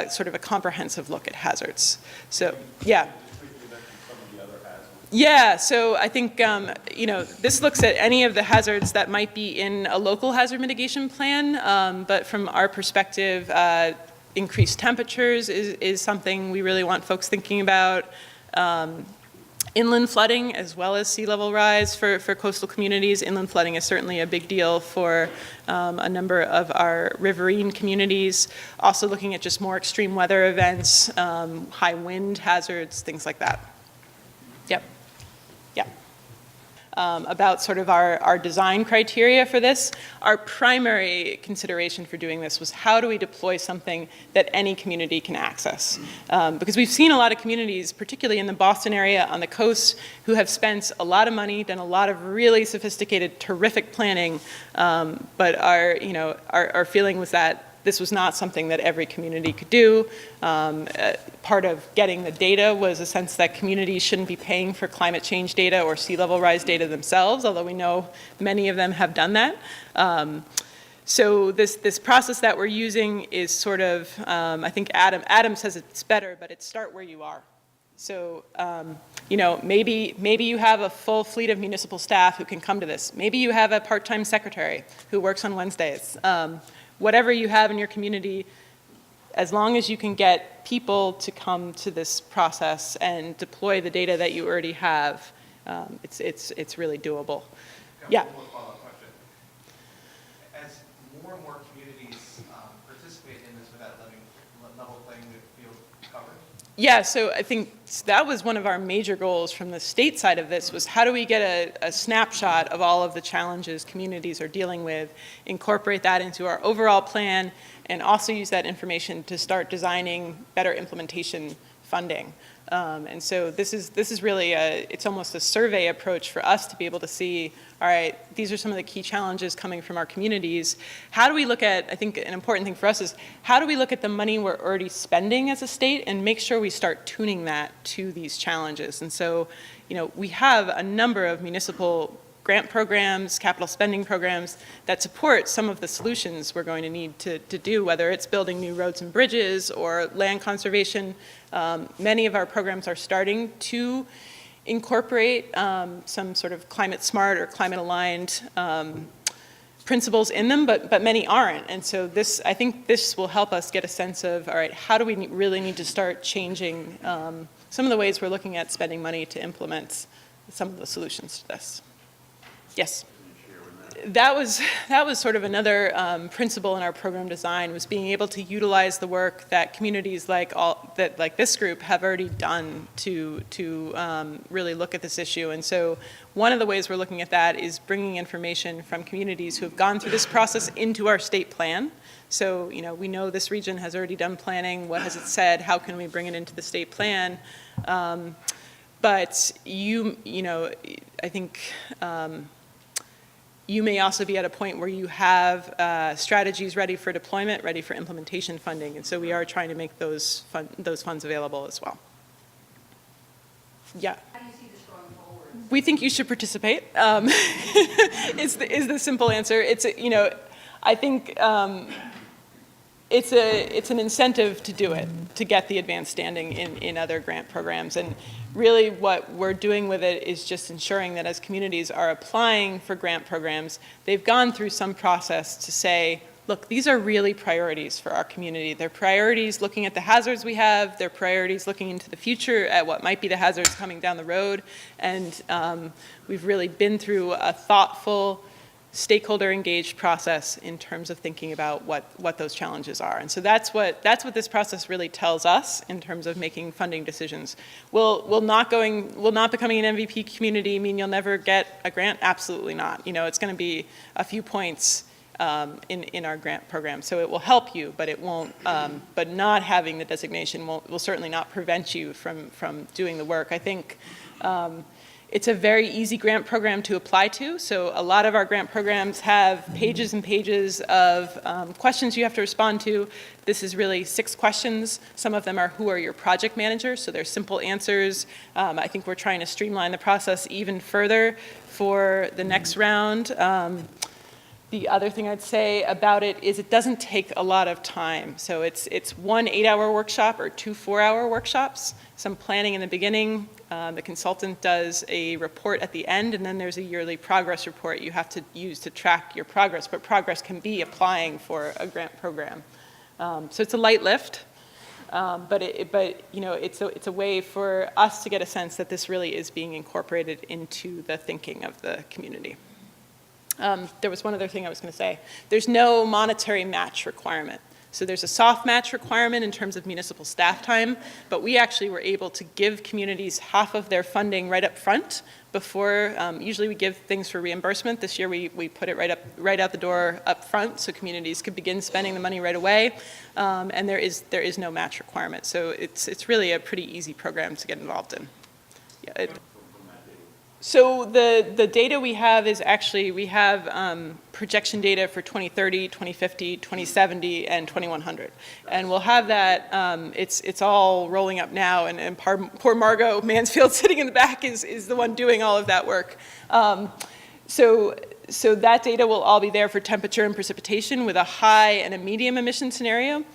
sort of a comprehensive look at hazards? So, yeah. Yeah, so I think, you know, this looks at any of the hazards that might be in a local hazard mitigation plan, but from our perspective, increased temperatures is something we really want folks thinking about. Inland flooding as well as sea level rise for coastal communities. Inland flooding is certainly a big deal for a number of our riverine communities. Also looking at just more extreme weather events, high wind hazards, things like that. Yep. Yeah. About sort of our design criteria for this, our primary consideration for doing this was how do we deploy something that any community can access? Because we've seen a lot of communities, particularly in the Boston area on the coast, who have spent a lot of money, done a lot of really sophisticated, terrific planning, but our feeling was that this was not something that every community could do. Part of getting the data was a sense that communities shouldn't be paying for climate change data or sea level rise data themselves, although we know many of them have done that. So this process that we're using is sort of, I think Adam says it's better, but it's start where you are. So, maybe you have a full fleet of municipal staff who can come to this. Maybe you have a part-time secretary who works on Wednesdays. Whatever you have in your community, as long as you can get people to come to this process and deploy the data that you already have, it's really doable. Yeah. One follow-up question. As more and more communities participate in this without letting level playing field covered? Yeah, so I think that was one of our major goals from the state side of this was how do we get a snapshot of all of the challenges communities are dealing with, incorporate that into our overall plan, and also use that information to start designing better implementation funding. And so this is really it's almost a survey approach for us to be able to see, all right, these are some of the key challenges coming from our communities. How do we look at, I think an important thing for us is, how do we look at the money we're already spending as a state and make sure we start tuning that to these challenges? And so, we have a number of municipal grant programs, capital spending programs that support some of the solutions we're going to need to do, whether it's building new roads and bridges or land conservation. Many of our programs are starting to incorporate some sort of climate smart or climate aligned principles in them, but many aren't. And so I think this will help us get a sense of, all right, how do we really need to start changing some of the ways we're looking at spending money to implement some of the solutions to this. Yes. That was sort of another principle in our program design, was being able to utilize the work that communities like this group have already done to really look at this issue. And so one of the ways we're looking at that is bringing information from communities who have gone through this process into our state plan. So, we know this region has already done planning. What has it said? How can we bring it into the state plan? But I think you may also be at a point where you have strategies ready for deployment, ready for implementation funding, and so we are trying to make those funds available as well. Yeah. How do you see this going forward? We think you should participate. Is the simple answer. It's I think it's an incentive to do it, to get the advanced standing in other grant programs. And really what we're doing with it is just ensuring that as communities are applying for grant programs, they've gone through some process to say, look, these are really priorities for our community. They're priorities looking at the hazards we have. They're priorities looking into the future at what might be the hazards coming down the road. And we've really been through a thoughtful, stakeholder engaged process in terms of thinking about what those challenges are. And so that's what this process really tells us in terms of making funding decisions. Will not becoming an MVP community mean you'll never get a grant? Absolutely not. It's going to be a few points in our grant program. So it will help you, but it won't, but not having the designation will certainly not prevent you from doing the work. I think it's a very easy grant program to apply to. So a lot of our grant programs have pages and pages of questions you have to respond to. This is really 6 questions. Some of them are, who are your project managers? So they're simple answers. I think we're trying to streamline the process even further for the next round. The other thing I'd say about it is it doesn't take a lot of time. So it's 1 8-hour workshop or 2 4-hour workshops, some planning in the beginning. The consultant does a report at the end, and then there's a yearly progress report you have to use to track your progress, but progress can be applying for a grant program. So it's a light lift. But it's a way for us to get a sense that this really is being incorporated into the thinking of the community. There was one other thing I was going to say. There's no monetary match requirement. So there's a soft match requirement in terms of municipal staff time, but we actually were able to give communities half of their funding right up front before, usually we give things for reimbursement. This year we put it right out the door up front so communities could begin spending the money right away. And there is no match requirement. So it's really a pretty easy program to get involved in. Yeah, so the data we have is actually, we have projection data for 2030, 2050, 2070, and 2100. And we'll have that, it's all rolling up now, and poor Margot Mansfield sitting in the back is the one doing all of that work. So that data will all be there for temperature and precipitation with a high and a medium emission scenario.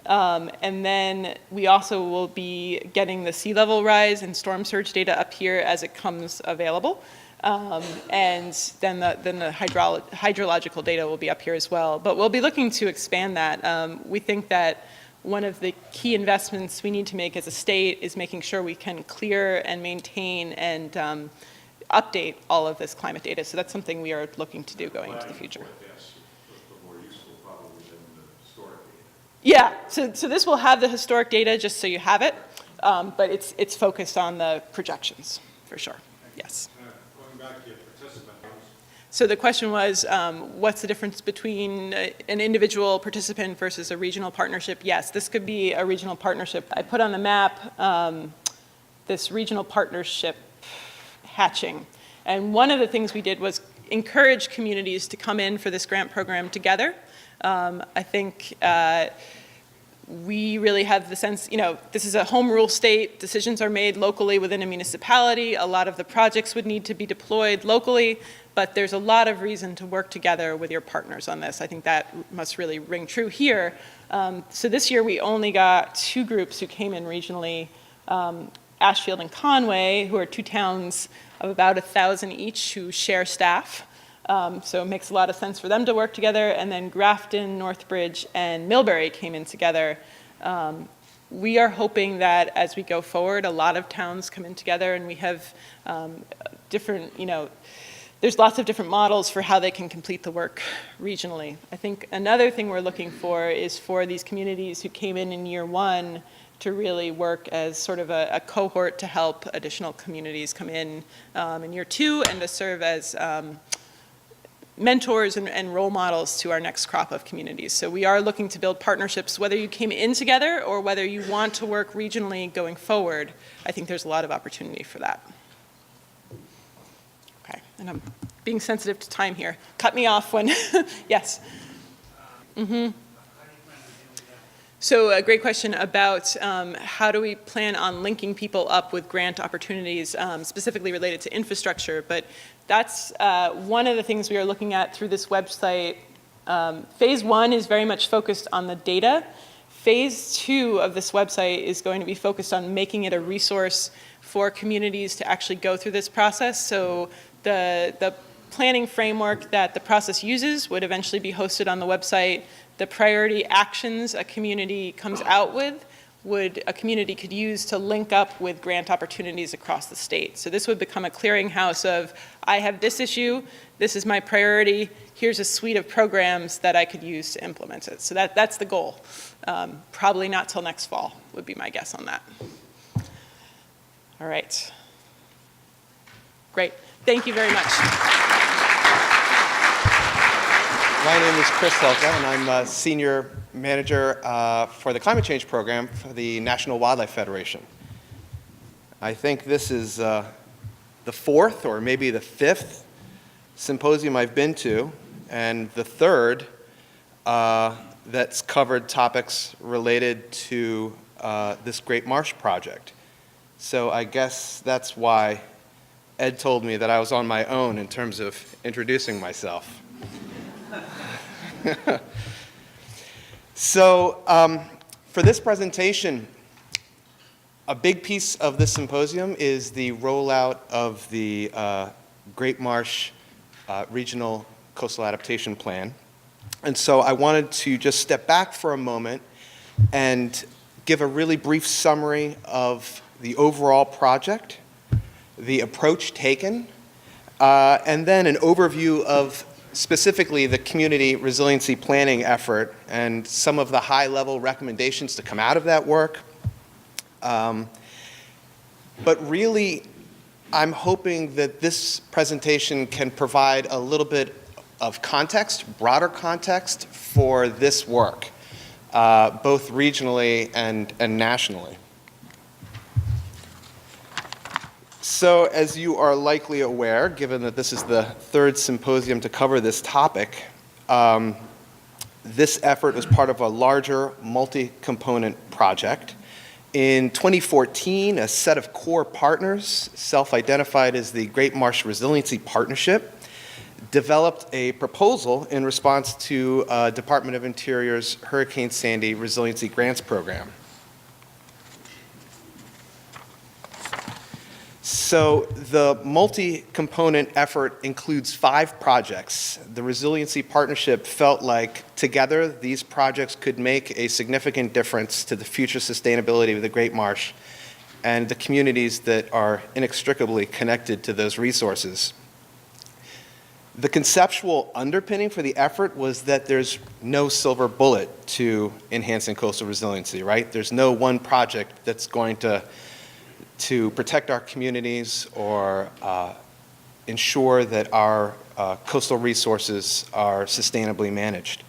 And then we also will be getting the sea level rise and storm surge data up here as it comes available. And then the hydrological data will be up here as well. But we'll be looking to expand that. We think that one of the key investments we need to make as a state is making sure we can clear and maintain and update all of this climate data. So that's something we are looking to do going into the future. Yeah, so this will have the historic data just so you have it, but it's focused on the projections, for sure, yes. Going back to your participant. So the question was, what's the difference between an individual participant versus a regional partnership? Yes, this could be a regional partnership. I put on the map this regional partnership hatching. And one of the things we did was encourage communities to come in for this grant program together. I think we really have the sense, this is a home rule state. Decisions are made locally within a municipality. A lot of the projects would need to be deployed locally, but there's a lot of reason to work together with your partners on this. I think that must really ring true here. So this year we only got 2 groups who came in regionally, Ashfield and Conway, who are 2 towns of about 1,000 each who share staff. So it makes a lot of sense for them to work together. And then Grafton, Northbridge, and Millbury came in together. We are hoping that as we go forward, a lot of towns come in together, and we have different, there's lots of different models for how they can complete the work regionally. I think another thing we're looking for is for these communities who came in year 1 to really work as sort of a cohort to help additional communities come in year 2, and to serve as mentors and role models to our next crop of communities. So we are looking to build partnerships, whether you came in together or whether you want to work regionally going forward. I think there's a lot of opportunity for that. Okay, and I'm being sensitive to time here. Cut me off when, yes. So a great question about how do we plan on linking people up with grant opportunities, specifically related to infrastructure. But that's one of the things we are looking at through this website. Phase 1 is very much focused on the data. Phase 2 of this website is going to be focused on making it a resource for communities to actually go through this process. So the planning framework that the process uses would eventually be hosted on the website. The priority actions a community comes out with a community could use to link up with grant opportunities across the state. So this would become a clearinghouse of, I have this issue, this is my priority, here's a suite of programs that I could use to implement it. So that's the goal. Probably not till next fall would be my guess on that. All right. Great. Thank you very much. My name is Chris Selka, and I'm a senior manager for the climate change program for the National Wildlife Federation. I think this is the 4th or maybe the 5th symposium I've been to, and the 3rd that's covered topics related to this Great Marsh project. So I guess that's why Ed told me that I was on my own in terms of introducing myself. So for this presentation, a big piece of this symposium is the rollout of the Great Marsh Regional Coastal Adaptation Plan. And so I wanted to just step back for a moment and give a really brief summary of the overall project, the approach taken, and then an overview of specifically the community resiliency planning effort and some of the high-level recommendations to come out of that work. But really, I'm hoping that this presentation can provide a little bit of context, broader context for this work, both regionally and nationally. So as you are likely aware, given that this is the third symposium to cover this topic, this effort was part of a larger multi-component project. In 2014, a set of core partners, self-identified as the Great Marsh Resiliency Partnership, developed a proposal in response to Department of Interior's Hurricane Sandy Resiliency Grants Program. So the multi-component effort includes 5 projects. The Resiliency Partnership felt like together these projects could make a significant difference to the future sustainability of the Great Marsh and the communities that are inextricably connected to those resources. The conceptual underpinning for the effort was that there's no silver bullet to enhancing coastal resiliency, right? There's no one project that's going to protect our communities or ensure that our coastal resources are sustainably managed.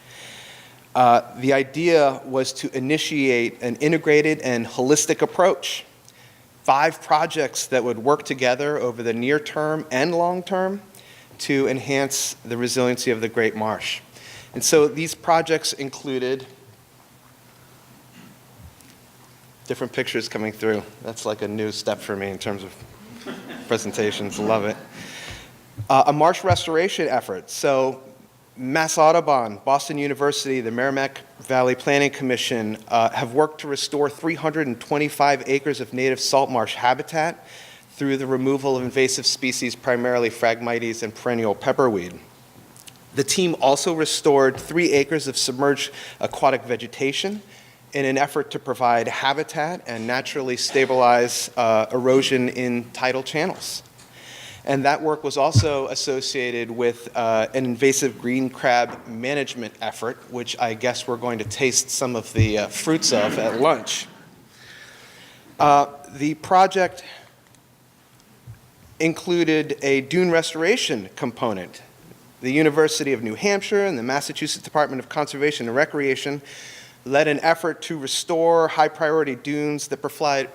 The idea was to initiate an integrated and holistic approach, 5 projects that would work together over the near term and long term to enhance the resiliency of the Great Marsh. And so these projects included different pictures coming through. That's like a new step for me in terms of presentations. Love it. A marsh restoration effort. So Mass Audubon, Boston University, the Merrimack Valley Planning Commission have worked to restore 325 acres of native salt marsh habitat through the removal of invasive species, primarily Phragmites and perennial pepperweed. The team also restored 3 acres of submerged aquatic vegetation in an effort to provide habitat and naturally stabilize erosion in tidal channels. And that work was also associated with an invasive green crab management effort, which I guess we're going to taste some of the fruits of at lunch. The project included a dune restoration component. The University of New Hampshire and the Massachusetts Department of Conservation and Recreation led an effort to restore high-priority dunes that provide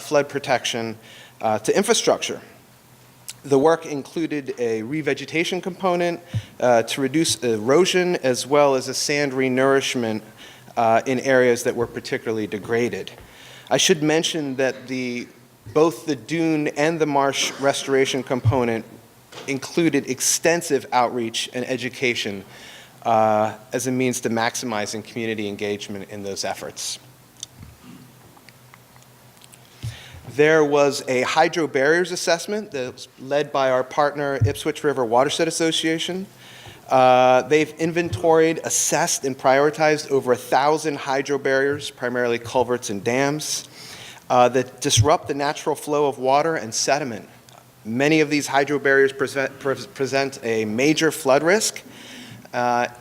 flood protection to infrastructure. The work included a revegetation component to reduce erosion, as well as a sand renourishment in areas that were particularly degraded. I should mention that both the dune and the marsh restoration component included extensive outreach and education as a means to maximizing community engagement in those efforts. There was a hydro barriers assessment that was led by our partner, Ipswich River Watershed Association. They've inventoried, assessed, and prioritized over 1,000 hydro barriers, primarily culverts and dams, that disrupt the natural flow of water and sediment. Many of these hydro barriers present a major flood risk.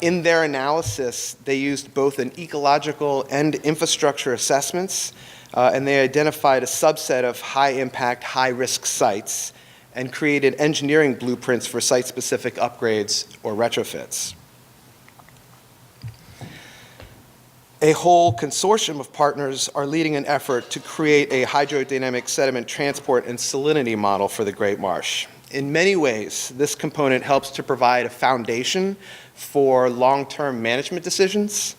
In their analysis, they used both an ecological and infrastructure assessments, and they identified a subset of high-impact, high-risk sites and created engineering blueprints for site-specific upgrades or retrofits. A whole consortium of partners are leading an effort to create a hydrodynamic sediment transport and salinity model for the Great Marsh. In many ways, this component helps to provide a foundation for long-term management decisions.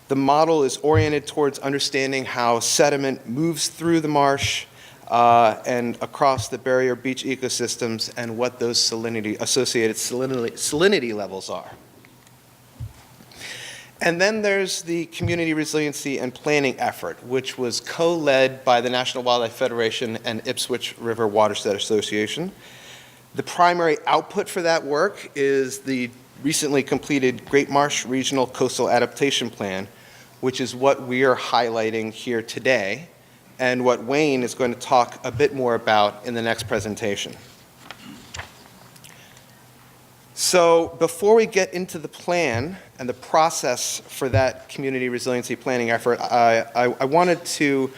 The model is oriented towards understanding how sediment moves through the marsh and across the barrier beach ecosystems and what those associated salinity levels are. And then there's the community resiliency and planning effort, which was co-led by the National Wildlife Federation and Ipswich River Watershed Association. The primary output for that work is the recently completed Great Marsh Regional Coastal Adaptation Plan, which is what we are highlighting here today, and what Wayne is going to talk a bit more about in the next presentation. So before we get into the plan and the process for that community resiliency planning effort, I wanted to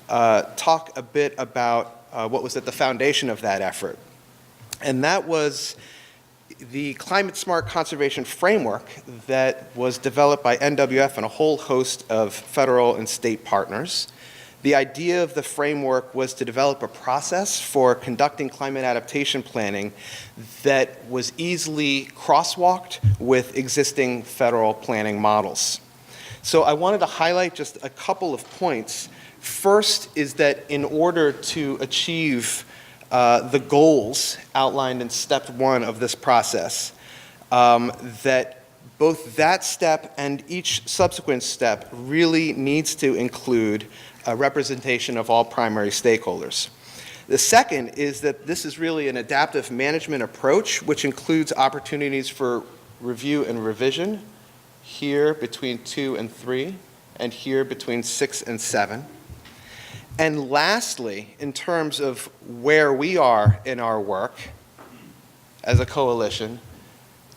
talk a bit about what was at the foundation of that effort. And that was the Climate Smart Conservation Framework that was developed by NWF and a whole host of federal and state partners. The idea of the framework was to develop a process for conducting climate adaptation planning that was easily crosswalked with existing federal planning models. So I wanted to highlight just a couple of points. First is that in order to achieve the goals outlined in step 1 of this process, that both that step and each subsequent step really needs to include a representation of all primary stakeholders. The second is that this is really an adaptive management approach, which includes opportunities for review and revision here between 2 and 3, and here between 6 and 7. And lastly, in terms of where we are in our work as a coalition,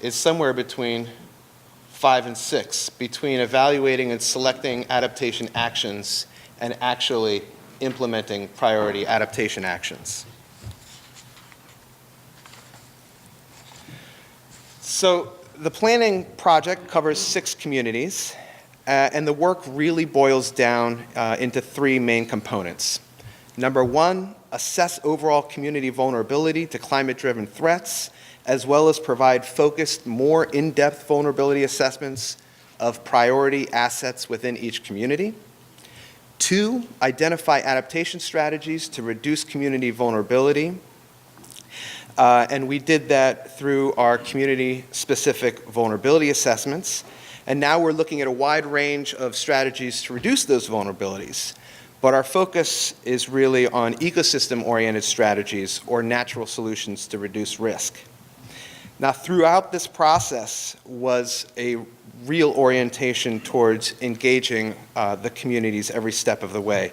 is somewhere between 5 and 6, between evaluating and selecting adaptation actions and actually implementing priority adaptation actions. So the planning project covers 6 communities, and the work really boils down into 3 main components. Number 1, assess overall community vulnerability to climate-driven threats, as well as provide focused, more in-depth vulnerability assessments of priority assets within each community. 2, identify adaptation strategies to reduce community vulnerability. And we did that through our community-specific vulnerability assessments. And now we're looking at a wide range of strategies to reduce those vulnerabilities. But our focus is really on ecosystem-oriented strategies or natural solutions to reduce risk. Now, throughout this process was a real orientation towards engaging the communities every step of the way.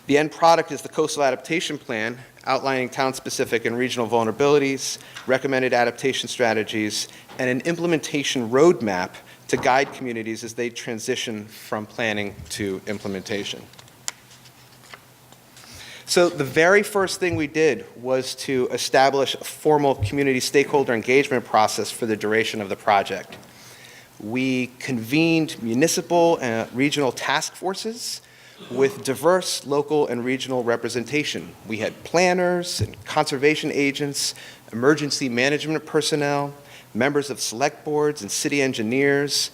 The end product is the Coastal Adaptation Plan, outlining town-specific and regional vulnerabilities, recommended adaptation strategies, and an implementation roadmap to guide communities as they transition from planning to implementation. So the very first thing we did was to establish a formal community stakeholder engagement process for the duration of the project. We convened municipal and regional task forces with diverse local and regional representation. We had planners and conservation agents, emergency management personnel, members of select boards and city engineers,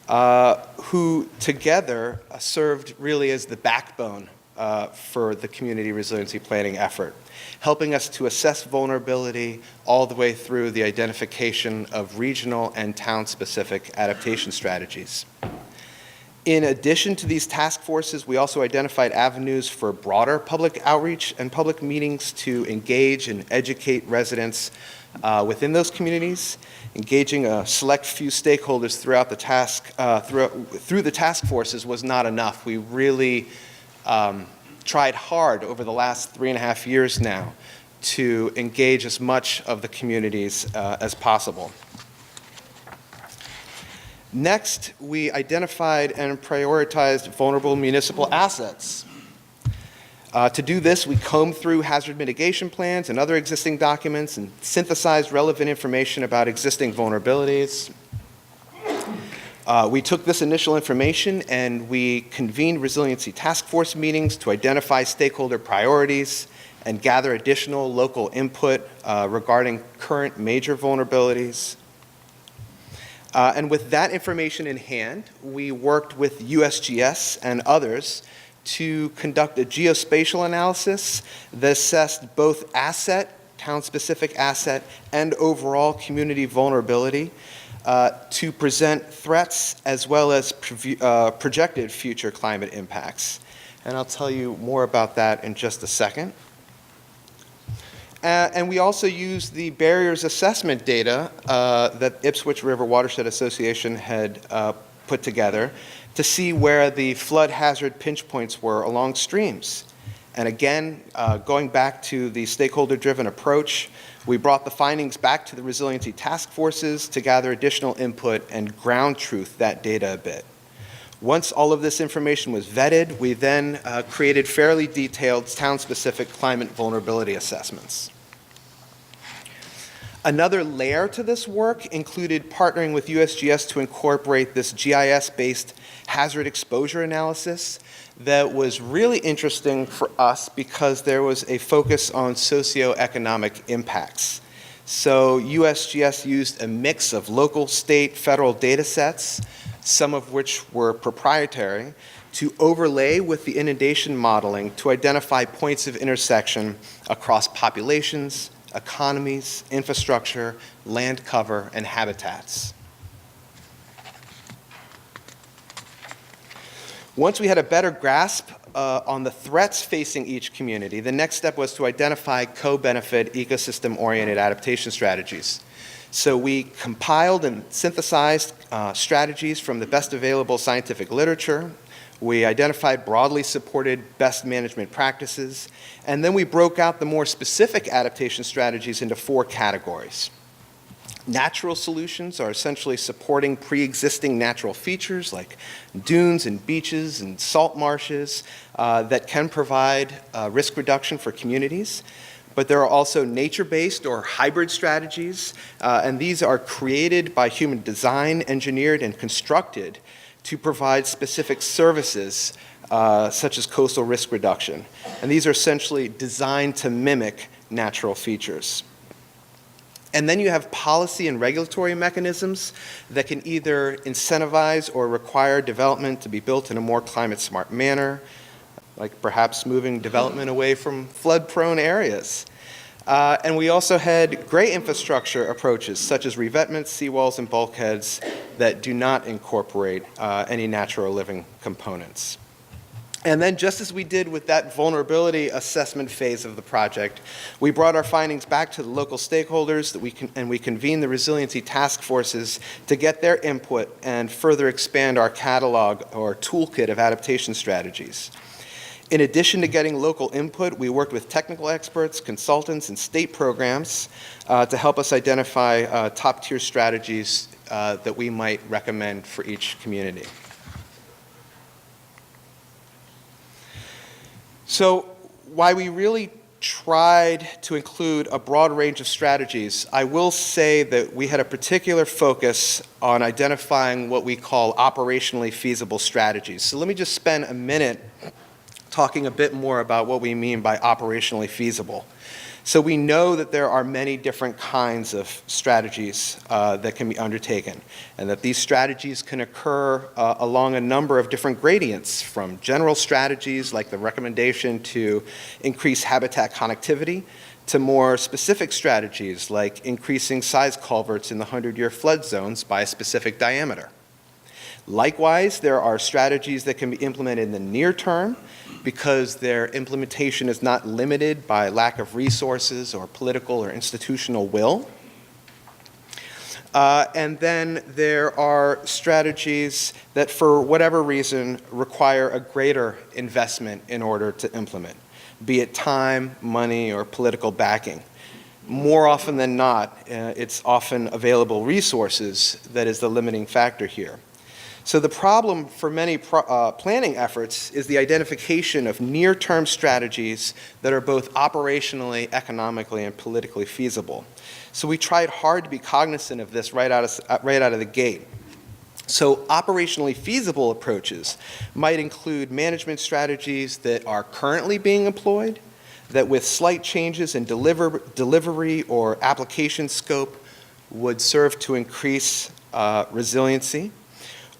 who together served really as the backbone for the community resiliency planning effort, helping us to assess vulnerability all the way through the identification of regional and town-specific adaptation strategies. In addition to these task forces, we also identified avenues for broader public outreach and public meetings to engage and educate residents within those communities. Engaging a select few stakeholders throughout the through the task forces was not enough. We really tried hard over the last 3.5 years now to engage as much of the communities as possible. Next, we identified and prioritized vulnerable municipal assets. To do this, we combed through hazard mitigation plans and other existing documents and synthesized relevant information about existing vulnerabilities. We took this initial information and we convened resiliency task force meetings to identify stakeholder priorities and gather additional local input regarding current major vulnerabilities. And with that information in hand, we worked with USGS and others to conduct a geospatial analysis that assessed both town-specific asset, and overall community vulnerability to present threats as well as projected future climate impacts. And I'll tell you more about that in just a second. And we also used the barriers assessment data that Ipswich River Watershed Association had put together to see where the flood hazard pinch points were along streams. And again, going back to the stakeholder-driven approach, we brought the findings back to the resiliency task forces to gather additional input and ground truth that data a bit. Once all of this information was vetted, we then created fairly detailed town-specific climate vulnerability assessments. Another layer to this work included partnering with USGS to incorporate this GIS-based hazard exposure analysis that was really interesting for us because there was a focus on socioeconomic impacts. So USGS used a mix of local, state, federal data sets, some of which were proprietary, to overlay with the inundation modeling to identify points of intersection across populations, economies, infrastructure, land cover, and habitats. Once we had a better grasp on the threats facing each community, the next step was to identify co-benefit ecosystem-oriented adaptation strategies. So we compiled and synthesized strategies from the best available scientific literature. We identified broadly supported best management practices, and then we broke out the more specific adaptation strategies into 4 categories. Natural solutions are essentially supporting pre-existing natural features like dunes and beaches and salt marshes that can provide risk reduction for communities. But there are also nature-based or hybrid strategies, and these are created by human design, engineered, and constructed to provide specific services such as coastal risk reduction. And these are essentially designed to mimic natural features. And then you have policy and regulatory mechanisms that can either incentivize or require development to be built in a more climate-smart manner, like perhaps moving development away from flood-prone areas. And we also had gray infrastructure approaches, such as revetments, seawalls, and bulkheads that do not incorporate any natural living components. And then, just as we did with that vulnerability assessment phase of the project, we brought our findings back to the local stakeholders and we convened the resiliency task forces to get their input and further expand our catalog or toolkit of adaptation strategies. In addition to getting local input, we worked with technical experts, consultants, and state programs to help us identify top-tier strategies that we might recommend for each community. So while we really tried to include a broad range of strategies, I will say that we had a particular focus on identifying what we call operationally feasible strategies. So let me just spend a minute talking a bit more about what we mean by operationally feasible. So we know that there are many different kinds of strategies that can be undertaken, and that these strategies can occur along a number of different gradients, from general strategies like the recommendation to increase habitat connectivity, to more specific strategies like increasing size culverts in the 100-year flood zones by a specific diameter. Likewise, there are strategies that can be implemented in the near term because their implementation is not limited by lack of resources or political or institutional will. And then there are strategies that, for whatever reason, require a greater investment in order to implement, be it time, money, or political backing. More often than not, it's often available resources that is the limiting factor here. So the problem for many planning efforts is the identification of near-term strategies that are both operationally, economically, and politically feasible. So we tried hard to be cognizant of this right out of the gate. So operationally feasible approaches might include management strategies that are currently being employed, that with slight changes in delivery or application scope would serve to increase resiliency,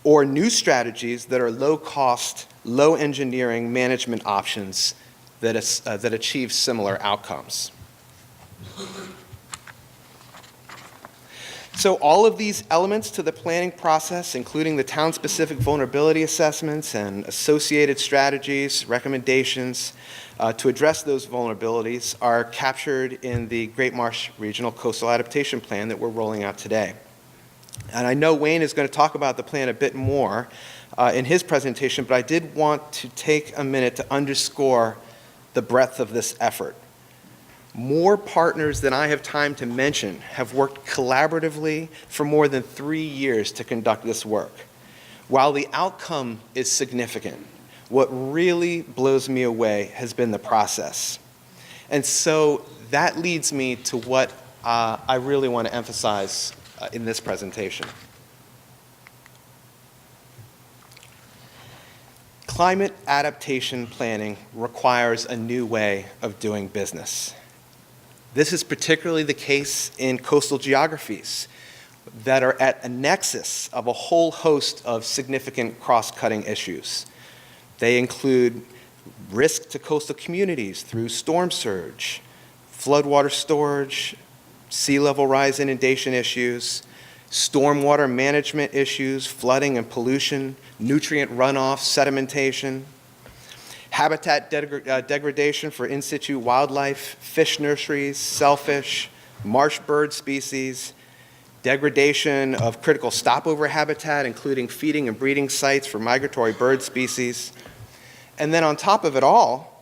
or new strategies that are low-cost, low-engineering management options that achieve similar outcomes. So all of these elements to the planning process, including the town-specific vulnerability assessments and associated strategies, recommendations to address those vulnerabilities, are captured in the Great Marsh Regional Coastal Adaptation Plan that we're rolling out today. And I know Wayne is going to talk about the plan a bit more in his presentation, but I did want to take a minute to underscore the breadth of this effort. More partners than I have time to mention have worked collaboratively for more than 3 years to conduct this work. While the outcome is significant, what really blows me away has been the process. And so that leads me to what I really want to emphasize in this presentation. Climate adaptation planning requires a new way of doing business. This is particularly the case in coastal geographies that are at a nexus of a whole host of significant cross-cutting issues. They include risk to coastal communities through storm surge, floodwater storage, sea level rise inundation issues, stormwater management issues, flooding and pollution, nutrient runoff, sedimentation, habitat degradation for in situ wildlife, fish nurseries, shellfish, marsh bird species, degradation of critical stopover habitat, including feeding and breeding sites for migratory bird species. And then on top of it all,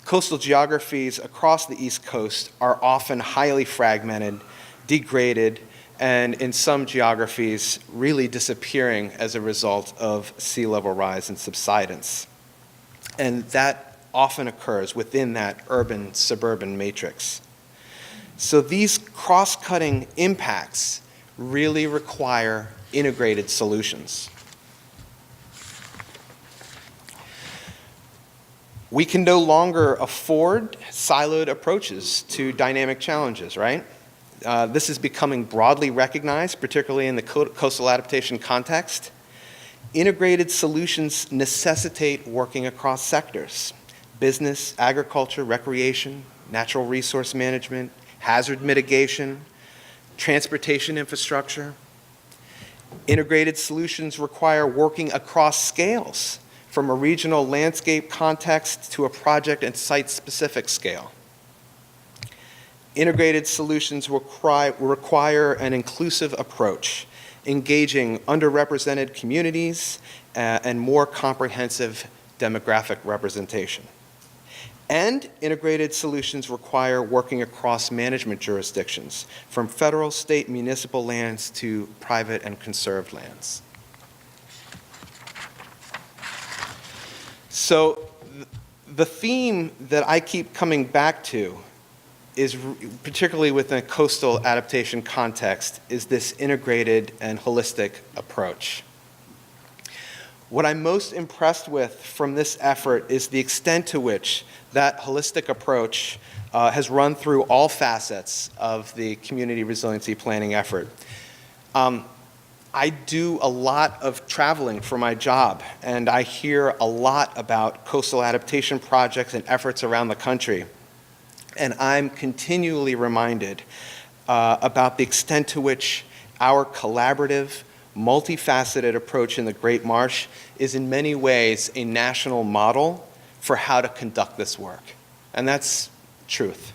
coastal geographies across the East Coast are often highly fragmented, degraded, and in some geographies really disappearing as a result of sea level rise and subsidence. And that often occurs within that urban-suburban matrix. So these cross-cutting impacts really require integrated solutions. We can no longer afford siloed approaches to dynamic challenges, right? This is becoming broadly recognized, particularly in the coastal adaptation context. Integrated solutions necessitate working across sectors: business, agriculture, recreation, natural resource management, hazard mitigation, transportation infrastructure. Integrated solutions require working across scales, from a regional landscape context to a project and site-specific scale. Integrated solutions require an inclusive approach, engaging underrepresented communities and more comprehensive demographic representation. And integrated solutions require working across management jurisdictions, from federal, state, municipal lands to private and conserved lands. So the theme that I keep coming back to is, particularly within a coastal adaptation context, is this integrated and holistic approach. What I'm most impressed with from this effort is the extent to which that holistic approach has run through all facets of the community resiliency planning effort. I do a lot of traveling for my job, and I hear a lot about coastal adaptation projects and efforts around the country. And I'm continually reminded about the extent to which our collaborative, multifaceted approach in the Great Marsh is in many ways a national model for how to conduct this work. And that's truth.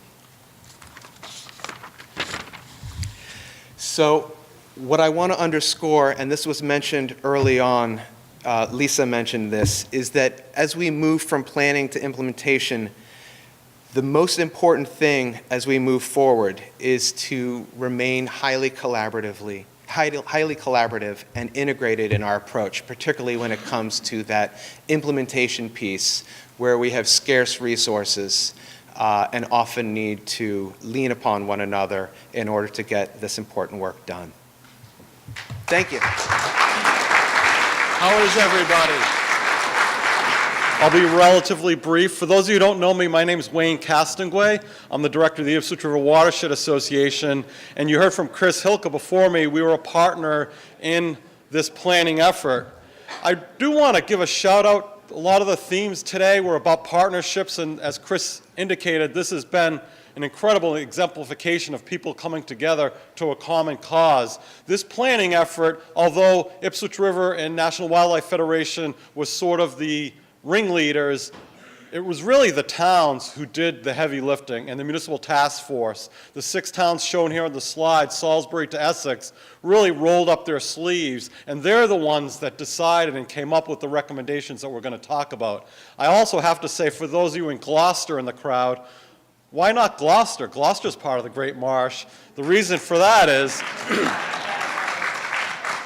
So what I want to underscore, and this was mentioned early on, Lisa mentioned this, is that as we move from planning to implementation, the most important thing as we move forward is to remain highly collaborative and integrated in our approach, particularly when it comes to that implementation piece where we have scarce resources and often need to lean upon one another in order to get this important work done. Thank you. How is everybody? I'll be relatively brief. For those of you who don't know me, my name is Wayne Castonguay. I'm the director of the Ipswich River Watershed Association. And you heard from Chris Hilke before me. We were a partner in this planning effort. I do want to give a shout out. A lot of the themes today were about partnerships. And as Chris indicated, this has been an incredible exemplification of people coming together to a common cause. This planning effort, although Ipswich River and National Wildlife Federation was sort of the ringleaders, it was really the towns who did the heavy lifting, and the municipal task force. The 6 towns shown here on the slide, Salisbury to Essex, really rolled up their sleeves, and they're the ones that decided and came up with the recommendations that we're going to talk about. I also have to say, for those of you in Gloucester in the crowd, why not Gloucester? Gloucester's part of the Great Marsh. The reason for that is,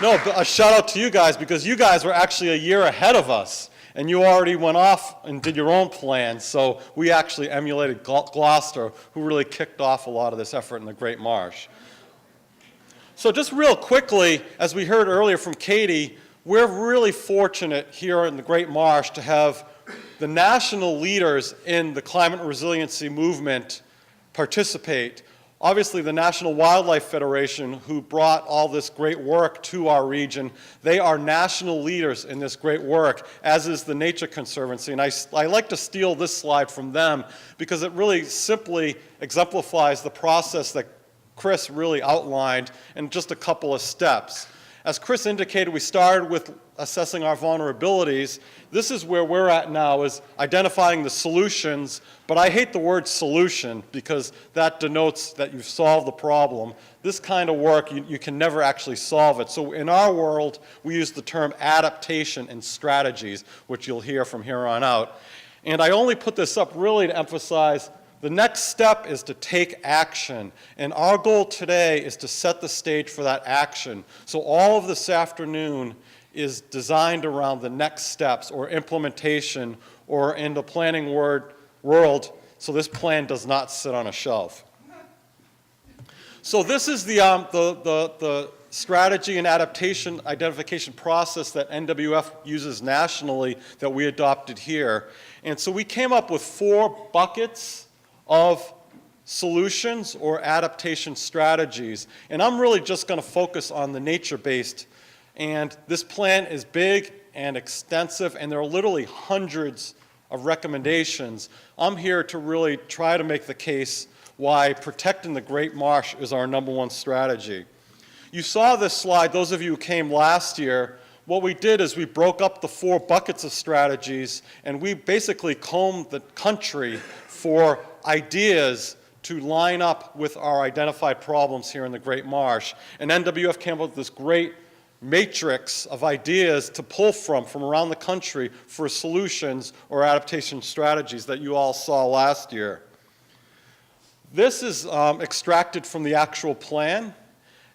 no, a shout out to you guys, because you guys were actually a year ahead of us. And you already went off and did your own plan, so we actually emulated Gloucester, who really kicked off a lot of this effort in the Great Marsh. So just real quickly, as we heard earlier from Katie, we're really fortunate here in the Great Marsh to have the national leaders in the climate resiliency movement participate. Obviously, the National Wildlife Federation, who brought all this great work to our region, they are national leaders in this great work, as is the Nature Conservancy. And I like to steal this slide from them because it really simply exemplifies the process that Chris really outlined in just a couple of steps. As Chris indicated, we started with assessing our vulnerabilities. This is where we're at now, is identifying the solutions, but I hate the word solution because that denotes that you've solved the problem. This kind of work, you can never actually solve it. So in our world, we use the term adaptation and strategies, which you'll hear from here on out. And I only put this up really to emphasize the next step is to take action, and our goal today is to set the stage for that action. So all of this afternoon is designed around the next steps or implementation, or in the planning world, so this plan does not sit on a shelf. So this is the strategy and adaptation identification process that NWF uses nationally that we adopted here. And so we came up with 4 buckets of solutions or adaptation strategies. And I'm really just going to focus on the nature-based. And this plan is big and extensive, and there are literally hundreds of recommendations. I'm here to really try to make the case why protecting the Great Marsh is our #1 strategy. You saw this slide, those of you who came last year. What we did is we broke up the 4 buckets of strategies, and we basically combed the country for ideas to line up with our identified problems here in the Great Marsh. And NWF came up with this great matrix of ideas to pull from around the country for solutions or adaptation strategies that you all saw last year. This is extracted from the actual plan,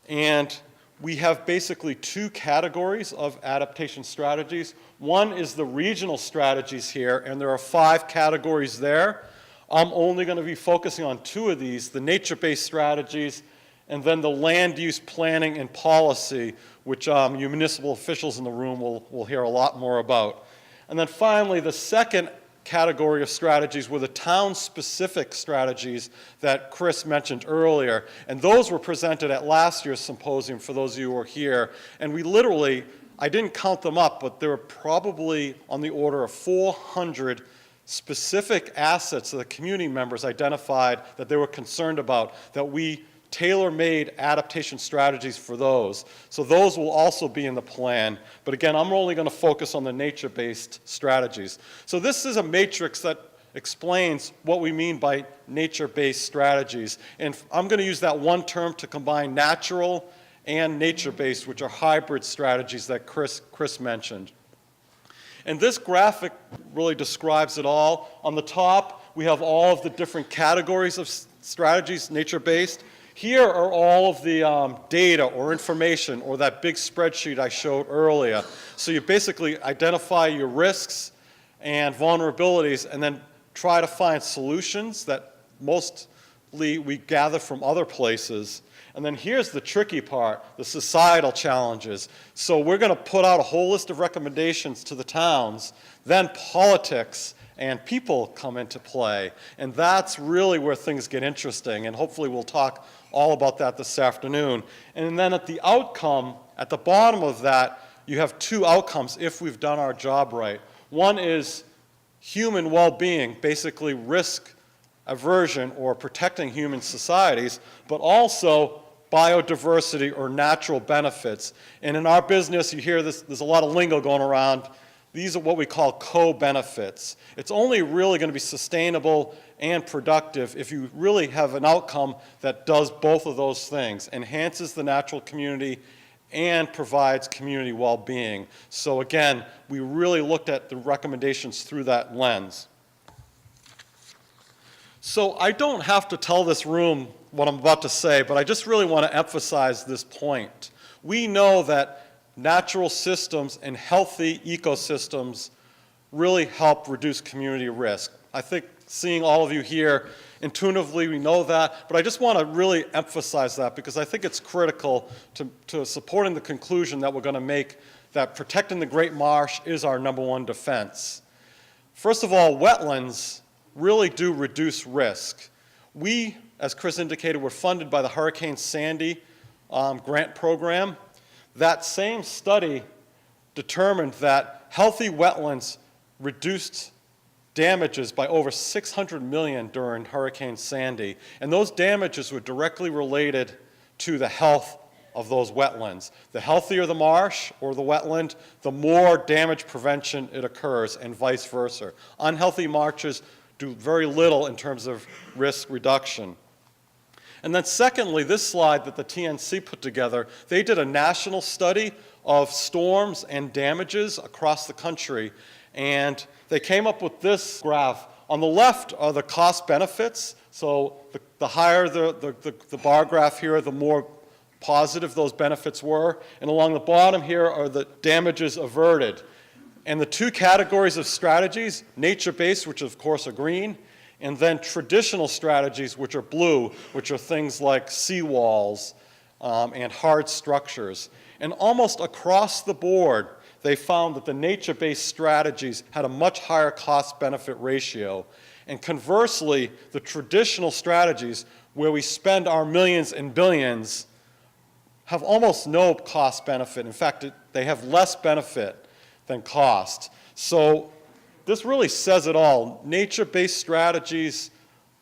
and we have basically 2 categories of adaptation strategies. One is the regional strategies here, and there are 5 categories there. I'm only going to be focusing on 2 of these, the nature-based strategies and then the land use planning and policy, which you municipal officials in the room will hear a lot more about. And then finally, the second category of strategies were the town-specific strategies that Chris mentioned earlier. And those were presented at last year's symposium for those of you who were here. And we literally, I didn't count them up, but there were probably on the order of 400 specific assets that the community members identified that they were concerned about, that we tailor-made adaptation strategies for those. So those will also be in the plan. But again, I'm only going to focus on the nature-based strategies. So this is a matrix that explains what we mean by nature-based strategies. And I'm going to use that one term to combine natural and nature-based, which are hybrid strategies that Chris mentioned. And this graphic really describes it all. On the top, we have all of the different categories of strategies, nature-based. Here are all of the data or information or that big spreadsheet I showed earlier. So you basically identify your risks and vulnerabilities and then try to find solutions that mostly we gather from other places. And then here's the tricky part, the societal challenges. So we're going to put out a whole list of recommendations to the towns, then politics and people come into play. And that's really where things get interesting. And hopefully we'll talk all about that this afternoon. And then at the outcome, at the bottom of that, you have 2 outcomes if we've done our job right. One is human well-being, basically risk aversion or protecting human societies, but also biodiversity or natural benefits. And in our business, you hear this, there's a lot of lingo going around. these are what we call co-benefits. It's only really going to be sustainable and productive if you really have an outcome that does both of those things, enhances the natural community and provides community well-being. So again, we really looked at the recommendations through that lens. So I don't have to tell this room what I'm about to say, but I just really want to emphasize this point. We know that natural systems and healthy ecosystems really help reduce community risk. I think seeing all of you here, intuitively we know that, but I just want to really emphasize that because I think it's critical to supporting the conclusion that we're going to make that protecting the Great Marsh is our #1 defense. First of all, wetlands really do reduce risk. We, as Chris indicated, were funded by the Hurricane Sandy grant program. That same study determined that healthy wetlands reduced damages by over $600 million during Hurricane Sandy. And those damages were directly related to the health of those wetlands. The healthier the marsh or the wetland, the more damage prevention it occurs, and vice versa. Unhealthy marshes do very little in terms of risk reduction. And then secondly, this slide that the TNC put together, they did a national study of storms and damages across the country, and they came up with this graph. On the left are the cost benefits, so the higher the bar graph here, the more positive those benefits were, and along the bottom here are the damages averted. And the two categories of strategies, nature-based, which of course are green, and then traditional strategies, which are blue, which are things like seawalls and hard structures. And almost across the board, they found that the nature-based strategies had a much higher cost-benefit ratio. And conversely, the traditional strategies, where we spend our millions and billions, have almost no cost-benefit. In fact, they have less benefit than cost. So this really says it all. Nature-based strategies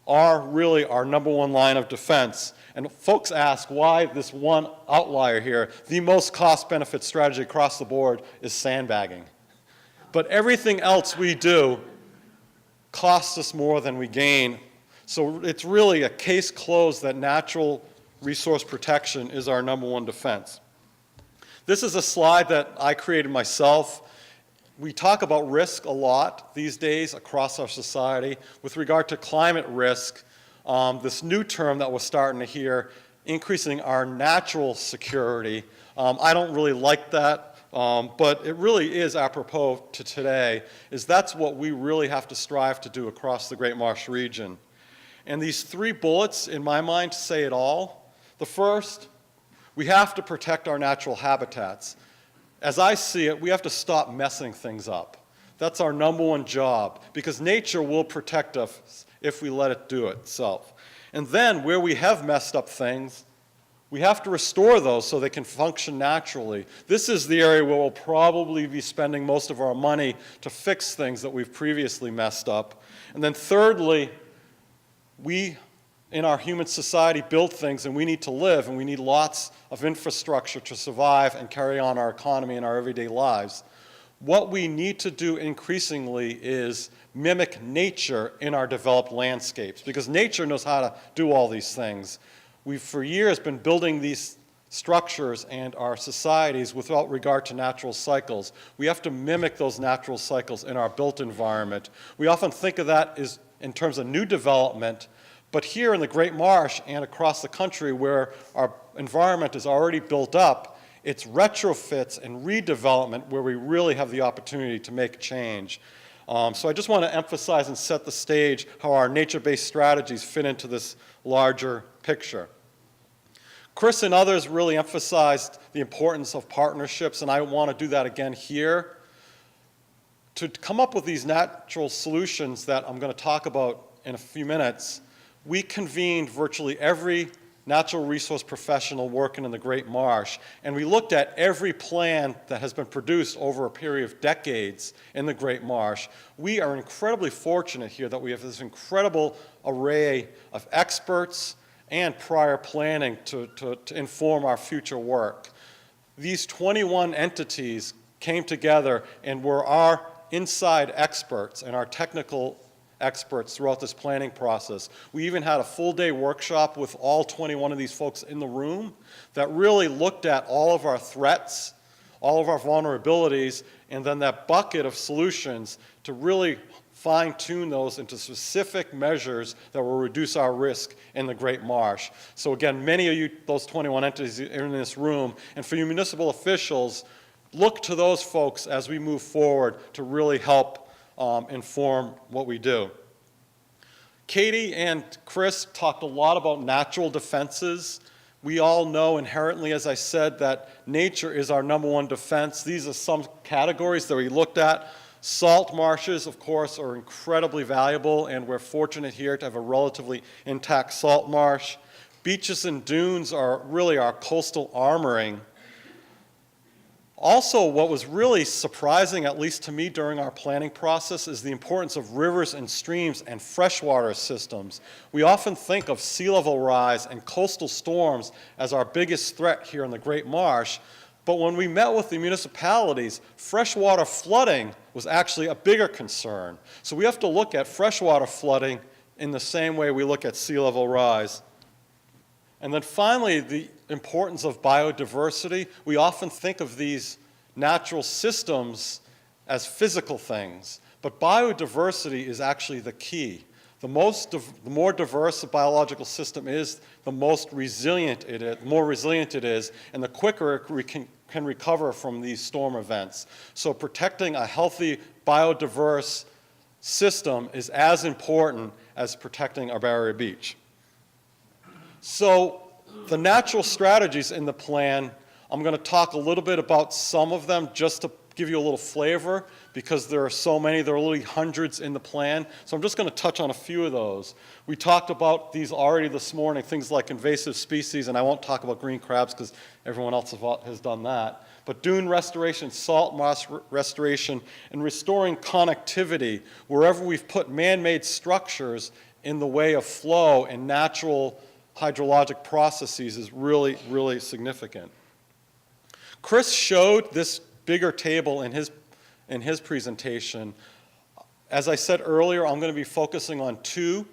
are really our #1 line of defense. And folks ask why this one outlier here, the most cost-benefit strategy across the board, is sandbagging. But everything else we do costs us more than we gain. So it's really a case closed that natural resource protection is our #1 defense. This is a slide that I created myself. We talk about risk a lot these days across our society. With regard to climate risk, this new term that we're starting to hear, increasing our natural security, I don't really like that, but it really is apropos to today, is that's what we really have to strive to do across the Great Marsh region. And these 3 bullets, in my mind, say it all. The first, we have to protect our natural habitats. As I see it, we have to stop messing things up. That's our #1 job, because nature will protect us if we let it do it itself. And then, where we have messed up things, we have to restore those so they can function naturally. This is the area where we'll probably be spending most of our money to fix things that we've previously messed up. And then thirdly, we in our human society build things, and we need to live, and we need lots of infrastructure to survive and carry on our economy and our everyday lives. What we need to do increasingly is mimic nature in our developed landscapes, because nature knows how to do all these things. We've for years been building these structures and our societies without regard to natural cycles. We have to mimic those natural cycles in our built environment. We often think of that as in terms of new development, but here in the Great Marsh and across the country where our environment is already built up, it's retrofits and redevelopment where we really have the opportunity to make change. So I just want to emphasize and set the stage how our nature-based strategies fit into this larger picture. Chris and others really emphasized the importance of partnerships, and I want to do that again here. To come up with these natural solutions that I'm going to talk about in a few minutes, we convened virtually every natural resource professional working in the Great Marsh, and we looked at every plan that has been produced over a period of decades in the Great Marsh. We are incredibly fortunate here that we have this incredible array of experts and prior planning to inform our future work. These 21 entities came together and were our inside experts and our technical experts throughout this planning process. We even had a full-day workshop with all 21 of these folks in the room that really looked at all of our threats, all of our vulnerabilities, and then that bucket of solutions to really fine-tune those into specific measures that will reduce our risk in the Great Marsh. So again, many of you, those 21 entities are in this room, and for you municipal officials, look to those folks as we move forward to really help inform what we do. Katie and Chris talked a lot about natural defenses. We all know inherently, as I said, that nature is our #1 defense. These are some categories that we looked at. Salt marshes, of course, are incredibly valuable, and we're fortunate here to have a relatively intact salt marsh. Beaches and dunes are really our coastal armoring. Also, what was really surprising, at least to me during our planning process, is the importance of rivers and streams and freshwater systems. We often think of sea level rise and coastal storms as our biggest threat here in the Great Marsh, but when we met with the municipalities, freshwater flooding was actually a bigger concern. So we have to look at freshwater flooding in the same way we look at sea level rise. And then finally, the importance of biodiversity. We often think of these natural systems as physical things, but biodiversity is actually the key. The more diverse a biological system is, the more resilient it is, and the quicker it can recover from these storm events. So protecting a healthy, biodiverse system is as important as protecting our barrier beach. So the natural strategies in the plan, I'm going to talk a little bit about some of them just to give you a little flavor, because there are so many, there are literally hundreds in the plan. So I'm just going to touch on a few of those. We talked about these already this morning, things like invasive species, and I won't talk about green crabs because everyone else has done that. But dune restoration, salt marsh restoration, and restoring connectivity wherever we've put man-made structures in the way of flow and natural hydrologic processes is really, really significant. Chris showed this bigger table in his presentation. As I said earlier, I'm going to be focusing on two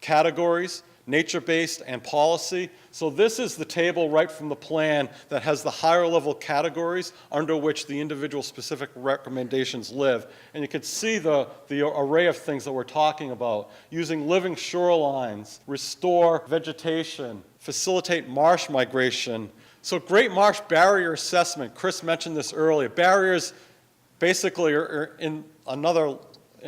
categories, nature-based and policy. So this is the table right from the plan that has the higher level categories under which the individual specific recommendations live. And you can see the array of things that we're talking about. Using living shorelines, restore vegetation, facilitate marsh migration. So Great Marsh barrier assessment, Chris mentioned this earlier. Barriers basically are in another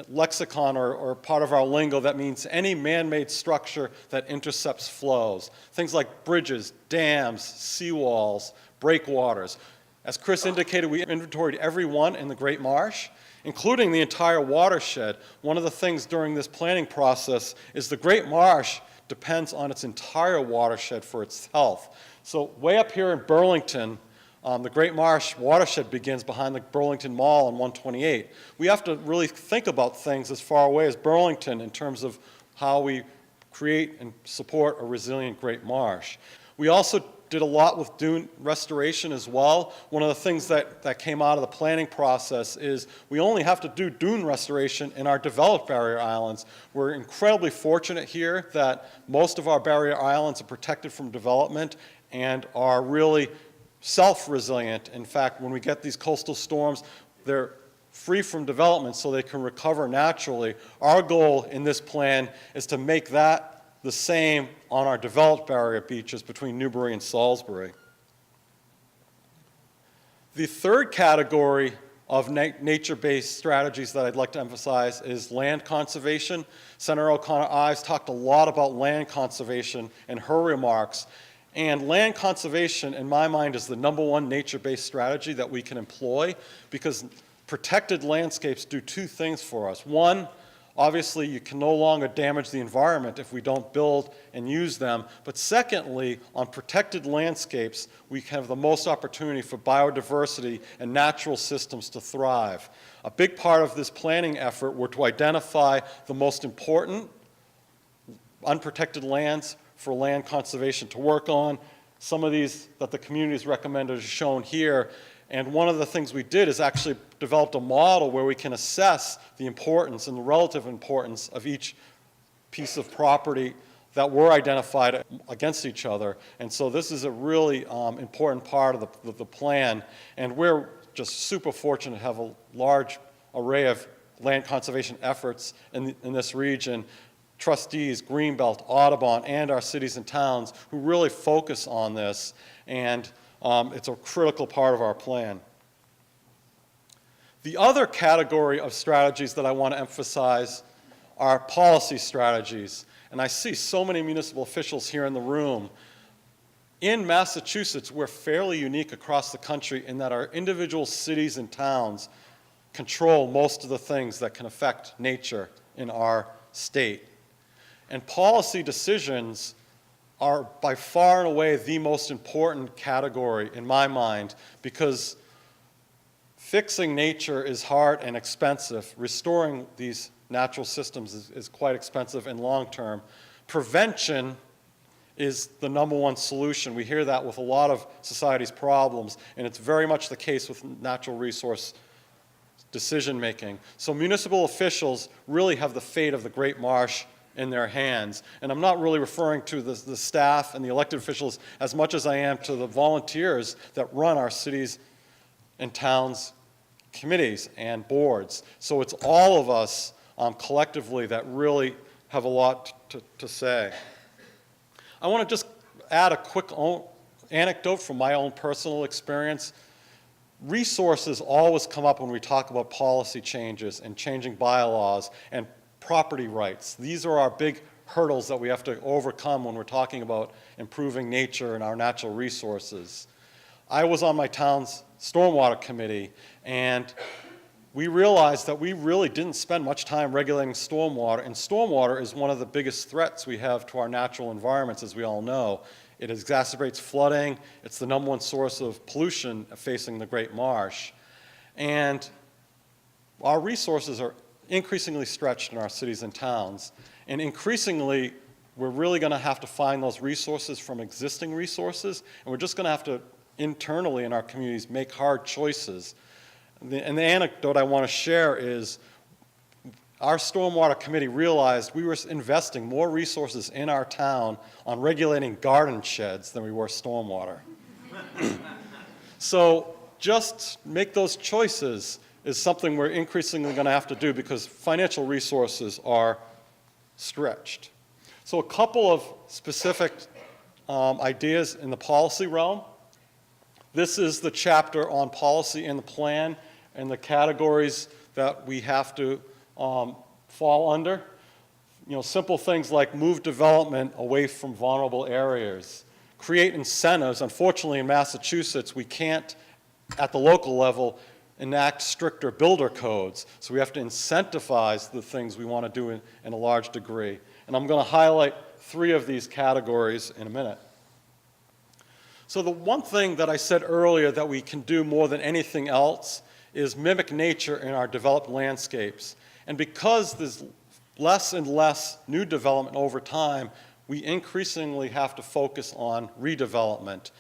lexicon or part of our lingo that means any man-made structure that intercepts flows. Things like bridges, dams, seawalls, breakwaters. As Chris indicated, we inventoried every one in the Great Marsh, including the entire watershed. One of the things during this planning process is the Great Marsh depends on its entire watershed for its health. So way up here in Burlington, the Great Marsh watershed begins behind the Burlington Mall on 128. We have to really think about things as far away as Burlington in terms of how we create and support a resilient Great Marsh. We also did a lot with dune restoration as well. One of the things that came out of the planning process is we only have to do dune restoration in our developed barrier islands. We're incredibly fortunate here that most of our barrier islands are protected from development and are really self-resilient. In fact, when we get these coastal storms, they're free from development so they can recover naturally. Our goal in this plan is to make that the same on our developed barrier beaches between Newbury and Salisbury. The third category of nature-based strategies that I'd like to emphasize is land conservation. Senator O'Connor-Ives talked a lot about land conservation in her remarks. And land conservation, in my mind, is the #1 nature-based strategy that we can employ because protected landscapes do two things for us. One, obviously, you can no longer damage the environment if we don't build and use them. But secondly, on protected landscapes, we have the most opportunity for biodiversity and natural systems to thrive. A big part of this planning effort were to identify the most important unprotected lands for land conservation to work on. Some of these that the communities recommended are shown here. And one of the things we did is actually developed a model where we can assess the importance and the relative importance of each piece of property that were identified against each other. And so this is a really important part of the plan. And we're just super fortunate to have a large array of land conservation efforts in this region. Trustees, Greenbelt, Audubon, and our cities and towns who really focus on this. And it's a critical part of our plan. The other category of strategies that I want to emphasize are policy strategies. And I see so many municipal officials here in the room. In Massachusetts, we're fairly unique across the country in that our individual cities and towns control most of the things that can affect nature in our state. And policy decisions are by far and away the most important category in my mind, because fixing nature is hard and expensive. Restoring these natural systems is quite expensive and long-term. Prevention is the number one solution. We hear that with a lot of society's problems, and it's very much the case with natural resource decision-making. So municipal officials really have the fate of the Great Marsh in their hands. And I'm not really referring to the staff and the elected officials as much as I am to the volunteers that run our cities and towns committees and boards. So it's all of us collectively that really have a lot to say. I want to just add a quick anecdote from my own personal experience. Resources always come up when we talk about policy changes and changing bylaws and property rights. These are our big hurdles that we have to overcome when we're talking about improving nature and our natural resources. I was on my town's stormwater committee, and we realized that we really didn't spend much time regulating stormwater, and stormwater is one of the biggest threats we have to our natural environments, as we all know. It exacerbates flooding. It's the number one source of pollution facing the Great Marsh. And our resources are increasingly stretched in our cities and towns. And increasingly, we're really going to have to find those resources from existing resources, and we're just going to have to internally in our communities make hard choices. And the anecdote I want to share is our stormwater committee realized we were investing more resources in our town on regulating garden sheds than we were stormwater. So just make those choices is something we're increasingly going to have to do because financial resources are stretched. So a couple of specific ideas in the policy realm. This is the chapter on policy in the plan and the categories that we have to fall under. You know, simple things like move development away from vulnerable areas, create incentives. Unfortunately, in Massachusetts, we can't, at the local level, enact stricter builder codes. So we have to incentivize the things we want to do in a large degree. And I'm going to highlight 3 of these categories in a minute. So the one thing that I said earlier that we can do more than anything else is mimic nature in our developed landscapes. And because there's less and less new development over time, we increasingly have to focus on redevelopment.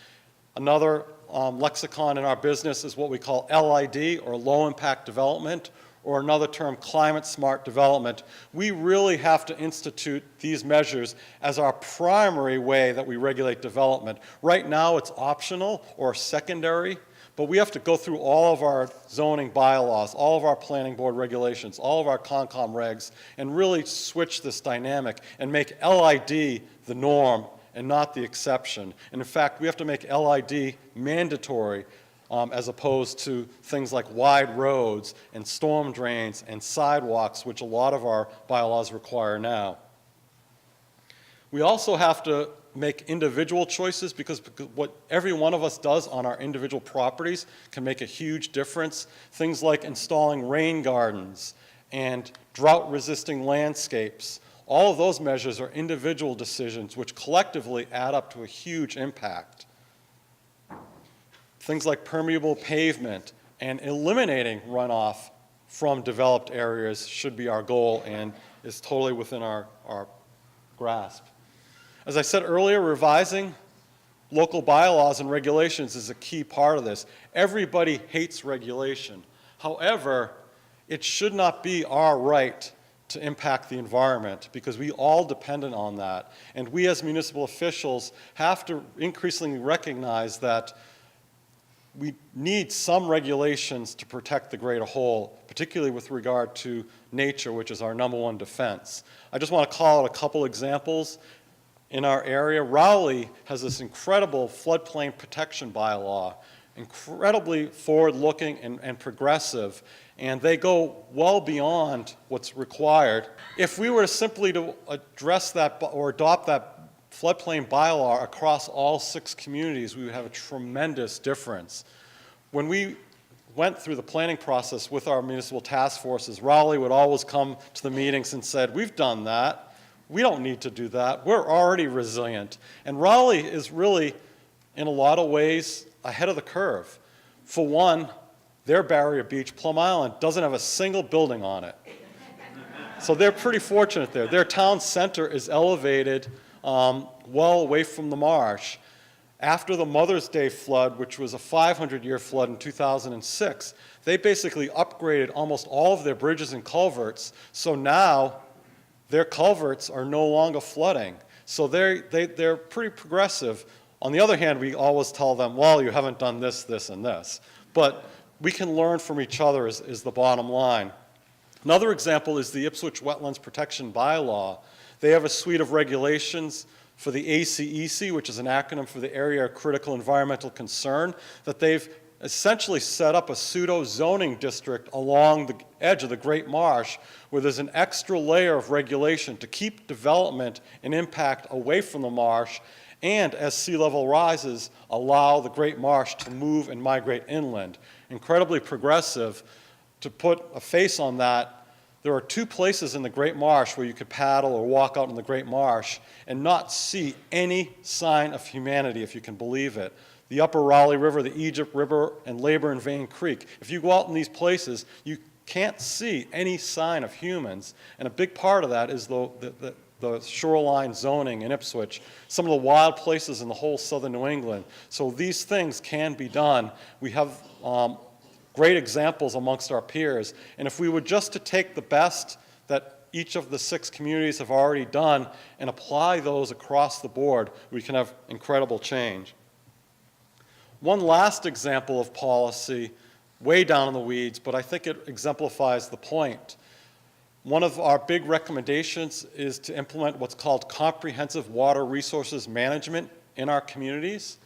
Another lexicon in our business is what we call LID, or low impact development, or another term, climate smart development. We really have to institute these measures as our primary way that we regulate development. Right now it's optional or secondary, but we have to go through all of our zoning bylaws, all of our planning board regulations, all of our Concom regs, and really switch this dynamic and make LID the norm and not the exception. And in fact, we have to make LID mandatory as opposed to things like wide roads and storm drains and sidewalks, which a lot of our bylaws require now. We also have to make individual choices because what every one of us does on our individual properties can make a huge difference. Things like installing rain gardens and drought-resisting landscapes. All of those measures are individual decisions which collectively add up to a huge impact. Things like permeable pavement and eliminating runoff from developed areas should be our goal and is totally within our grasp. As I said earlier, revising local bylaws and regulations is a key part of this. Everybody hates regulation. However, it should not be our right to impact the environment because we all dependent on that. And we as municipal officials have to increasingly recognize that we need some regulations to protect the greater whole, particularly with regard to nature, which is our #1 defense. I just want to call out a couple examples. In our area, Rowley has this incredible floodplain protection bylaw, incredibly forward-looking and progressive, and they go well beyond what's required. If we were simply to address that or adopt that floodplain bylaw across all 6 communities, we would have a tremendous difference. When we went through the planning process with our municipal task forces, Rowley would always come to the meetings and said, "We've done that. We don't need to do that. We're already resilient." And Rowley is really, in a lot of ways, ahead of the curve. For one, their barrier beach, Plum Island, doesn't have a single building on it. So they're pretty fortunate there. Their town center is elevated well away from the marsh. After the Mother's Day flood, which was a 500-year flood in 2006, they basically upgraded almost all of their bridges and culverts, so now their culverts are no longer flooding. So they're pretty progressive. On the other hand, we always tell them, well, you haven't done this, this, and this. But we can learn from each other is the bottom line. Another example is the Ipswich Wetlands Protection Bylaw. They have a suite of regulations for the ACEC, which is an acronym for the Area of Critical Environmental Concern, that they've essentially set up a pseudo-zoning district along the edge of the Great Marsh where there's an extra layer of regulation to keep development and impact away from the marsh, and as sea level rises, allow the Great Marsh to move and migrate inland. Incredibly progressive. To put a face on that, there are 2 places in the Great Marsh where you could paddle or walk out in the Great Marsh and not see any sign of humanity, if you can believe it. The Upper Raleigh River, the Egypt River, and Labor and Vein Creek. If you go out in these places, you can't see any sign of humans, and a big part of that is the shoreline zoning in Ipswich, some of the wild places in the whole southern New England. So these things can be done. We have great examples amongst our peers, and if we were just to take the best that each of the 6 communities have already done and apply those across the board, we can have incredible change. One last example of policy, way down in the weeds, but I think it exemplifies the point. One of our big recommendations is to implement what's called comprehensive water resources management in our communities.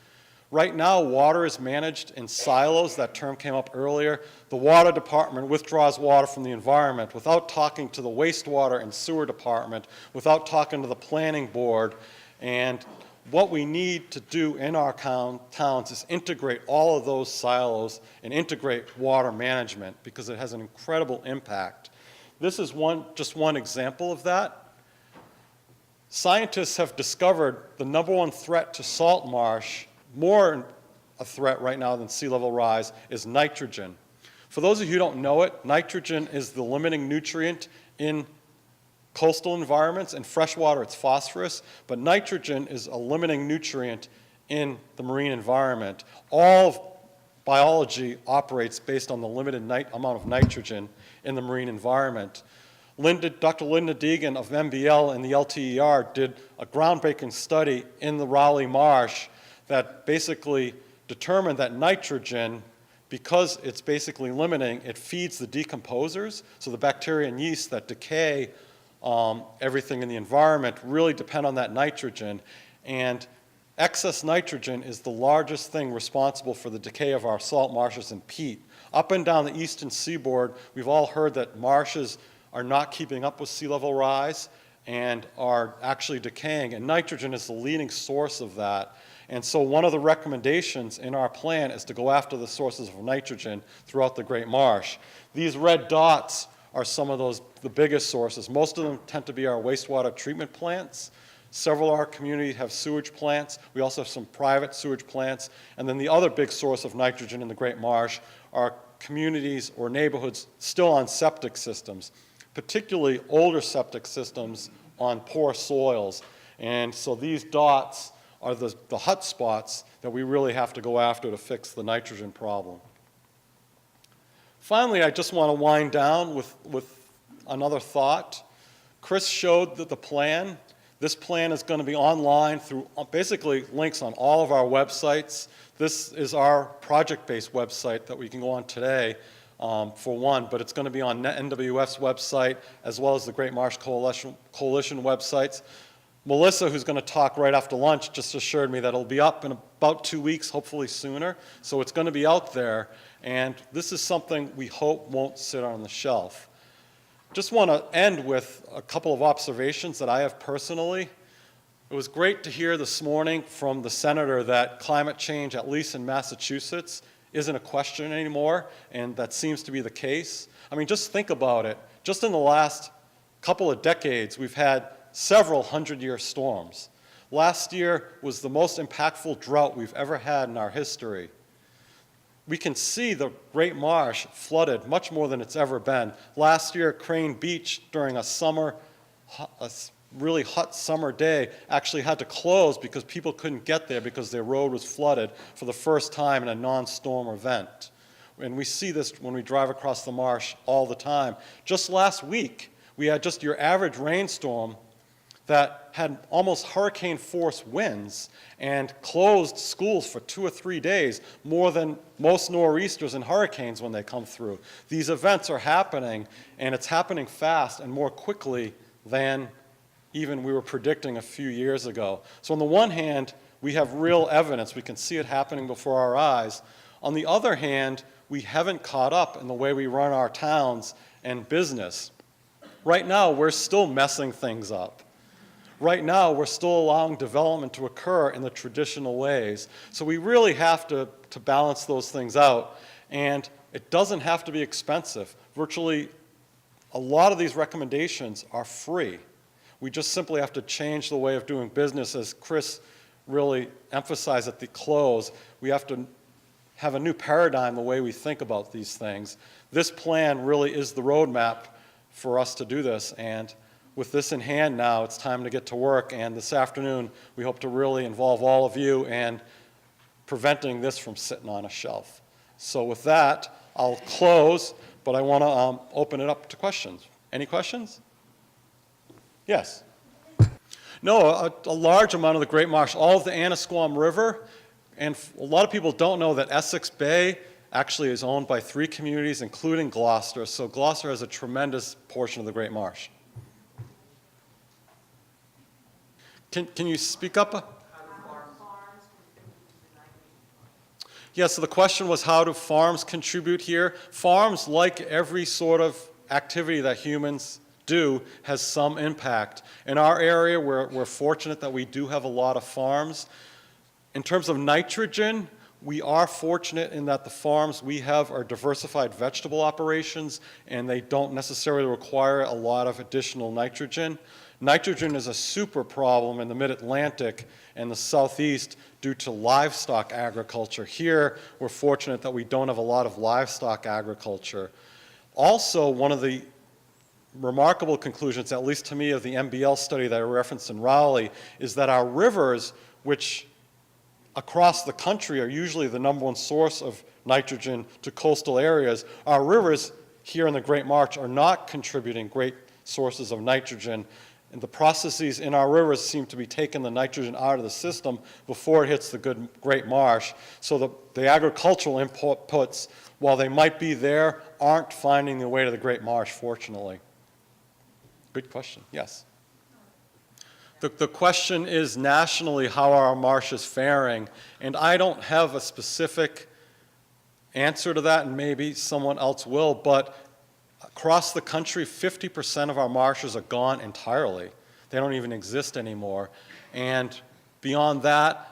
Right now, water is managed in silos. That term came up earlier. The water department withdraws water from the environment without talking to the wastewater and sewer department, without talking to the planning board. And what we need to do in our towns is integrate all of those silos and integrate water management because it has an incredible impact. This is just one example of that. Scientists have discovered the #1 threat to salt marsh, more a threat right now than sea level rise, is nitrogen. For those of you who don't know it, nitrogen is the limiting nutrient in coastal environments. In freshwater, it's phosphorus, but nitrogen is a limiting nutrient in the marine environment. All of biology operates based on the limited amount of nitrogen in the marine environment. Dr. Linda Deegan of MBL and the LTER did a groundbreaking study in the Raleigh Marsh that basically determined that nitrogen, because it's basically limiting, it feeds the decomposers, so the bacteria and yeast that decay everything in the environment really depend on that nitrogen, and excess nitrogen is the largest thing responsible for the decay of our salt marshes and peat. Up and down the eastern seaboard, we've all heard that marshes are not keeping up with sea level rise and are actually decaying, and nitrogen is the leading source of that. And so one of the recommendations in our plan is to go after the sources of nitrogen throughout the Great Marsh. These red dots are some of the biggest sources. Most of them tend to be our wastewater treatment plants. Several of our communities have sewage plants. We also have some private sewage plants. And then the other big source of nitrogen in the Great Marsh are communities or neighborhoods still on septic systems, particularly older septic systems on poor soils. And so these dots are the hot spots that we really have to go after to fix the nitrogen problem. Finally, I just want to wind down with another thought. Chris showed that the plan. This plan is going to be online through basically links on all of our websites. This is our project-based website that we can go on today for one, but it's going to be on NWF's website as well as the Great Marsh Coalition websites. Melissa, who's going to talk right after lunch, just assured me that it'll be up in about 2 weeks, hopefully sooner. So it's going to be out there, and this is something we hope won't sit on the shelf. Just want to end with a couple of observations that I have personally. It was great to hear this morning from the senator that climate change, at least in Massachusetts, isn't a question anymore, and that seems to be the case. I mean, just think about it. Just in the last couple of decades, we've had several hundred-year storms. Last year was the most impactful drought we've ever had in our history. We can see the Great Marsh flooded much more than it's ever been. Last year, Crane Beach, during a really hot summer day, actually had to close because people couldn't get there because their road was flooded for the first time in a non-storm event. And we see this when we drive across the marsh all the time. Just last week, we had just your average rainstorm that had almost hurricane-force winds and closed schools for 2 or 3 days, more than most nor'easters and hurricanes when they come through. These events are happening, and it's happening fast and more quickly than even we were predicting a few years ago. So on the one hand, we have real evidence. We can see it happening before our eyes. On the other hand, we haven't caught up in the way we run our towns and business. Right now, we're still messing things up. Right now, we're still allowing development to occur in the traditional ways. So we really have to balance those things out. And it doesn't have to be expensive. Virtually, a lot of these recommendations are free. We just simply have to change the way of doing business, as Chris really emphasized at the close. We have to have a new paradigm the way we think about these things. This plan really is the roadmap for us to do this. And with this in hand now, it's time to get to work, and this afternoon we hope to really involve all of you in preventing this from sitting on a shelf. So with that, I'll close, but I want to open it up to questions. Any questions? Yes? No, a large amount of the Great Marsh, all of the Annisquam River, and a lot of people don't know that Essex Bay actually is owned by 3 communities, including Gloucester, so Gloucester has a tremendous portion of the Great Marsh. Can you speak up? Yeah, so the question was, how do farms contribute here? Farms, like every sort of activity that humans do, has some impact. In our area, we're fortunate that we do have a lot of farms. In terms of nitrogen, we are fortunate in that the farms we have are diversified vegetable operations, and they don't necessarily require a lot of additional nitrogen. Nitrogen is a super problem in the mid-Atlantic and the southeast due to livestock agriculture. Here, we're fortunate that we don't have a lot of livestock agriculture. Also, one of the remarkable conclusions, at least to me, of the MBL study that I referenced in Raleigh, is that our rivers, which across the country are usually the #1 source of nitrogen to coastal areas, our rivers here in the Great Marsh are not contributing great sources of nitrogen. And the processes in our rivers seem to be taking the nitrogen out of the system before it hits the Great Marsh. So the agricultural inputs, while they might be there, aren't finding their way to the Great Marsh, fortunately. Good question. Yes? The question is nationally, how are our marshes faring? And I don't have a specific answer to that, and maybe someone else will, but across the country, 50% of our marshes are gone entirely. They don't even exist anymore. And beyond that,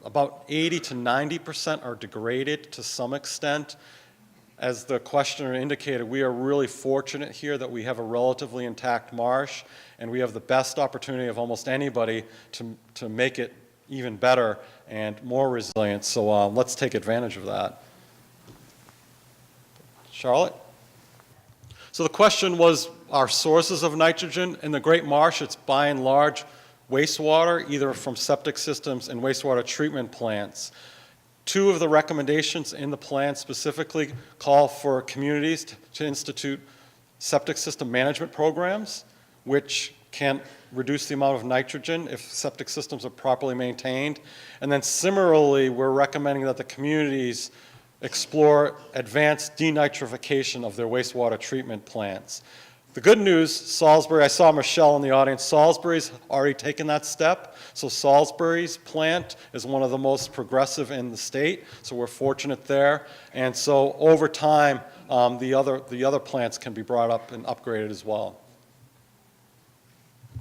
about 80 to 90% are degraded to some extent. As the questioner indicated, we are really fortunate here that we have a relatively intact marsh, and we have the best opportunity of almost anybody to make it even better and more resilient. So let's take advantage of that. Charlotte? So the question was our sources of nitrogen. In the Great Marsh, it's by and large wastewater, either from septic systems and wastewater treatment plants. Two of the recommendations in the plan specifically call for communities to institute septic system management programs, which can reduce the amount of nitrogen if septic systems are properly maintained. And then similarly, we're recommending that the communities explore advanced denitrification of their wastewater treatment plants. The good news, Salisbury, I saw Michelle in the audience, Salisbury's already taken that step. So Salisbury's plant is one of the most progressive in the state, so we're fortunate there. And so over time, the other plants can be brought up and upgraded as well.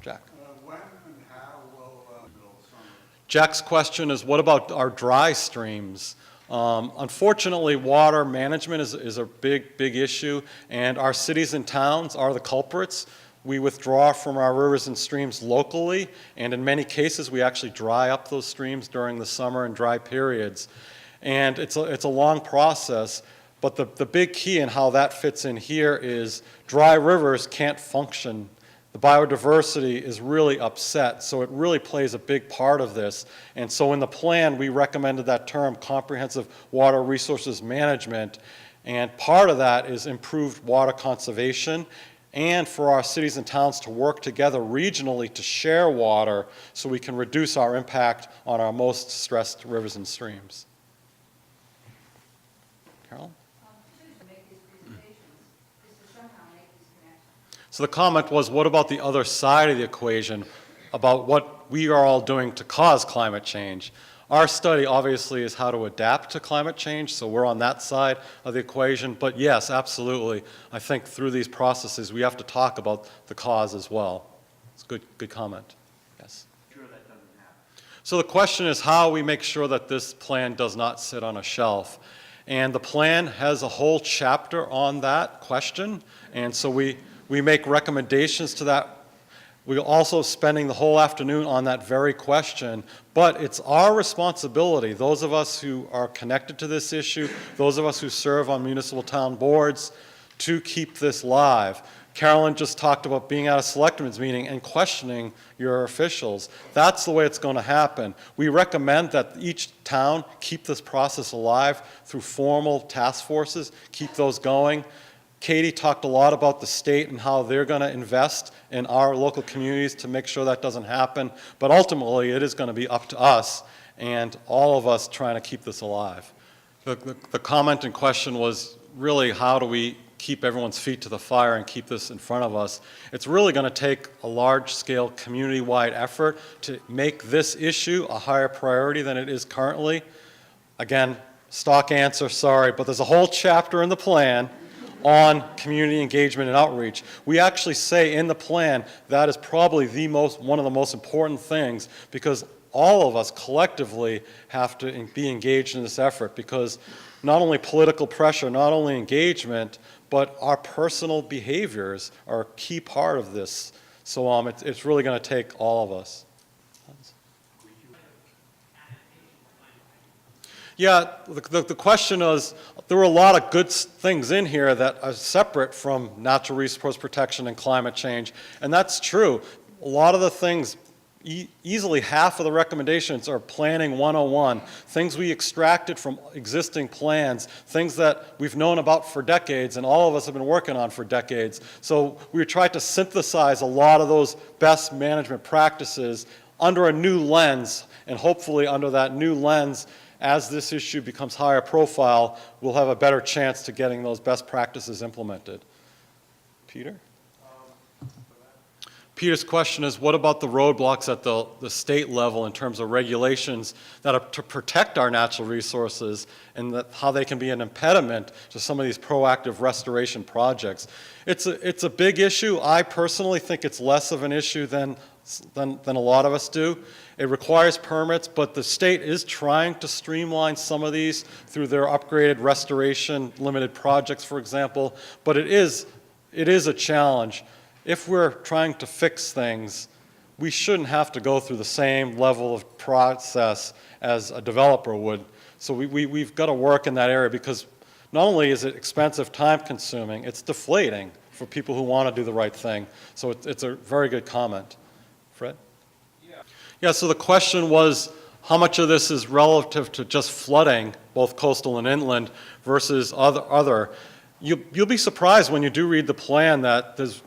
Jack. When and how will build summer? Jack's question is, what about our dry streams? Unfortunately, water management is a big issue, and our cities and towns are the culprits. We withdraw from our rivers and streams locally, and in many cases, we actually dry up those streams during the summer and dry periods. And it's a long process, but the big key in how that fits in here is dry rivers can't function. The biodiversity is really upset, so it really plays a big part of this. And so in the plan, we recommended that term, comprehensive water resources management, and part of that is improved water conservation, and for our cities and towns to work together regionally to share water so we can reduce our impact on our most stressed rivers and streams. Carolyn? So the comment was, what about the other side of the equation, about what we are all doing to cause climate change? Our study obviously is how to adapt to climate change, so we're on that side of the equation. But yes, absolutely, I think through these processes we have to talk about the cause as well. It's a good comment. Yes. Sure that doesn't happen. So the question is how we make sure that this plan does not sit on a shelf. And the plan has a whole chapter on that question, and so we make recommendations to that. We're also spending the whole afternoon on that very question, but it's our responsibility, those of us who are connected to this issue, those of us who serve on municipal town boards, to keep this live. Carolyn just talked about being at a selectmen's meeting and questioning your officials. That's the way it's going to happen. We recommend that each town keep this process alive through formal task forces, keep those going. Katie talked a lot about the state and how they're going to invest in our local communities to make sure that doesn't happen. But ultimately, it is going to be up to us and all of us trying to keep this alive. The comment in question was really how do we keep everyone's feet to the fire and keep this in front of us. It's really going to take a large-scale community-wide effort to make this issue a higher priority than it is currently. Again, stock answer, sorry, but there's a whole chapter in the plan on community engagement and outreach. We actually say in the plan that is probably one of the most important things, because all of us collectively have to be engaged in this effort, because not only political pressure, not only engagement, but our personal behaviors are a key part of this. So it's really going to take all of us. Yeah, the question is, there were a lot of good things in here that are separate from natural resource protection and climate change, and that's true. A lot of the things, easily half of the recommendations are Planning 101, things we extracted from existing plans, things that we've known about for decades and all of us have been working on for decades. So we tried to synthesize a lot of those best management practices under a new lens, and hopefully under that new lens, as this issue becomes higher profile, we'll have a better chance to getting those best practices implemented. Peter? Peter's question is, what about the roadblocks at the state level in terms of regulations that are to protect our natural resources, and how they can be an impediment to some of these proactive restoration projects? It's a big issue. I personally think it's less of an issue than a lot of us do. It requires permits, but the state is trying to streamline some of these through their upgraded restoration limited projects, for example, but it is a challenge. If we're trying to fix things, we shouldn't have to go through the same level of process as a developer would. So we've got to work in that area, because not only is it expensive, time-consuming, it's deflating for people who want to do the right thing. So it's a very good comment. Fred? Yeah, Yeah, so the question was, how much of this is relative to just flooding, both coastal and inland, versus other? You'll be surprised when you do read the plan that there's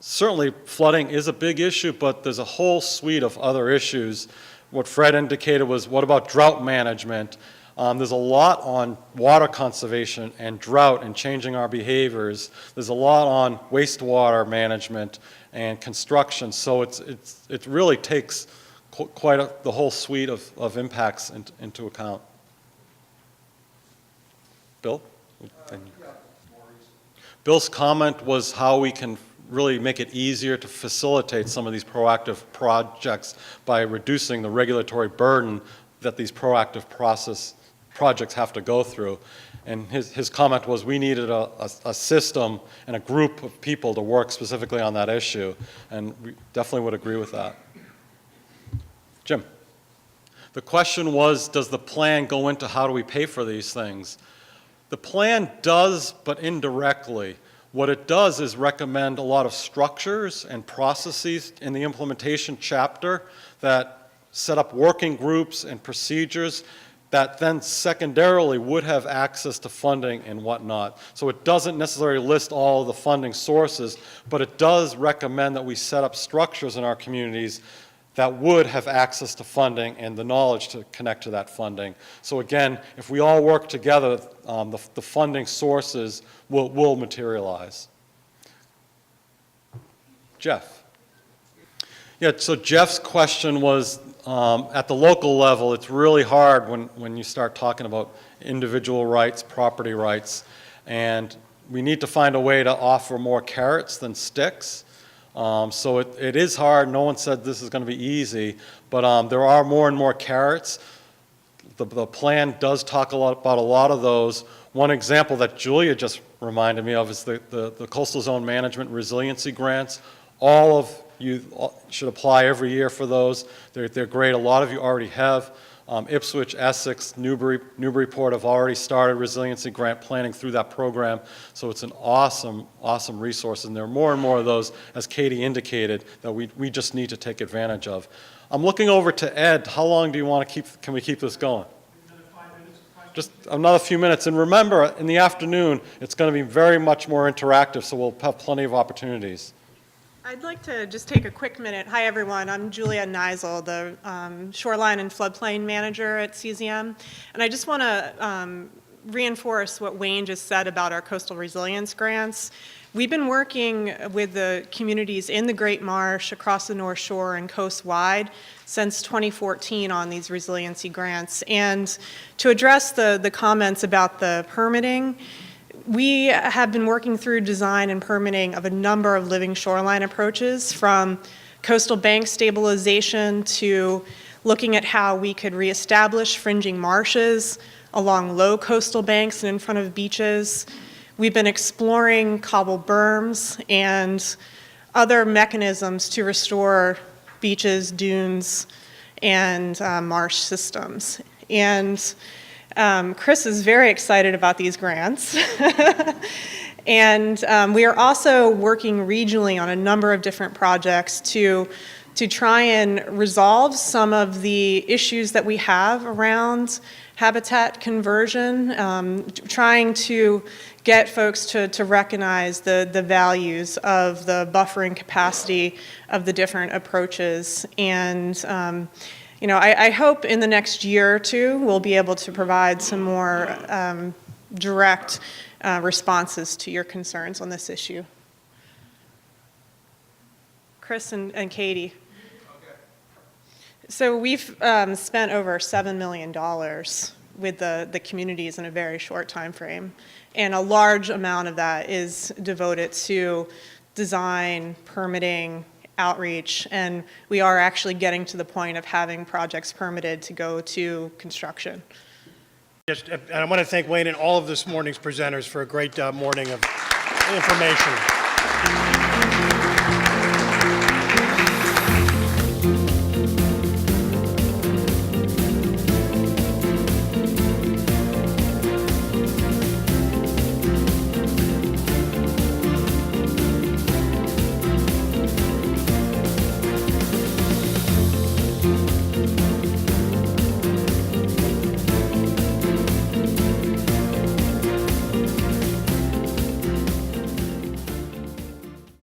certainly flooding is a big issue, but there's a whole suite of other issues. What Fred indicated was, what about drought management? There's a lot on water conservation and drought and changing our behaviors. There's a lot on wastewater management and construction. So it really takes quite the whole suite of impacts into account. Bill? Bill's comment was how we can really make it easier to facilitate some of these proactive projects by reducing the regulatory burden that these proactive projects have to go through. And his comment was we needed a system and a group of people to work specifically on that issue, and we definitely would agree with that. Jim? The question was, does the plan go into how do we pay for these things? The plan does, but indirectly. What it does is recommend a lot of structures and processes in the implementation chapter that set up working groups and procedures that then secondarily would have access to funding and whatnot. So it doesn't necessarily list all of the funding sources, but it does recommend that we set up structures in our communities that would have access to funding and the knowledge to connect to that funding. So again, if we all work together, the funding sources will materialize. Jeff. Yeah, so Jeff's question was, at the local level, it's really hard when you start talking about individual rights, property rights, and we need to find a way to offer more carrots than sticks. So it is hard. No one said this is going to be easy, but there are more and more carrots. The plan does talk about a lot of those. One example that Julia just reminded me of is the Coastal Zone Management Resiliency Grants. All of you should apply every year for those. They're great. A lot of you already have. Ipswich, Essex, Newburyport have already started resiliency grant planning through that program. So it's an awesome, awesome resource. And there are more and more of those, as Katie indicated, that we just need to take advantage of. I'm looking over to Ed. How long do you want to can we keep this going? Just another few minutes. And remember, in the afternoon, it's going to be very much more interactive, so we'll have plenty of opportunities. I'd like to just take a quick minute. Hi, everyone. I'm Julia Neisel, the Shoreline and Floodplain Manager at CZM. And I just want to reinforce what Wayne just said about our coastal resilience grants. We've been working with the communities in the Great Marsh, across the North Shore, and coast-wide since 2014 on these resiliency grants. And to address the comments about the permitting, we have been working through design and permitting of a number of living shoreline approaches, from coastal bank stabilization to looking at how we could reestablish fringing marshes along low coastal banks and in front of beaches. We've been exploring cobble berms and other mechanisms to restore beaches, dunes, and marsh systems. And Chris is very excited about these grants. And we are also working regionally on a number of different projects to try and resolve some of the issues that we have around habitat conversion, trying to get folks to recognize the values of the buffering capacity of the different approaches. And I hope in the next year or two we'll be able to provide some more direct responses to your concerns on this issue. Chris and Katie. So we've spent over $7 million with the communities in a very short time frame, and a large amount of that is devoted to design, permitting, outreach, and we are actually getting to the point of having projects permitted to go to construction. And I want to thank Wayne and all of this morning's presenters for a great morning of information.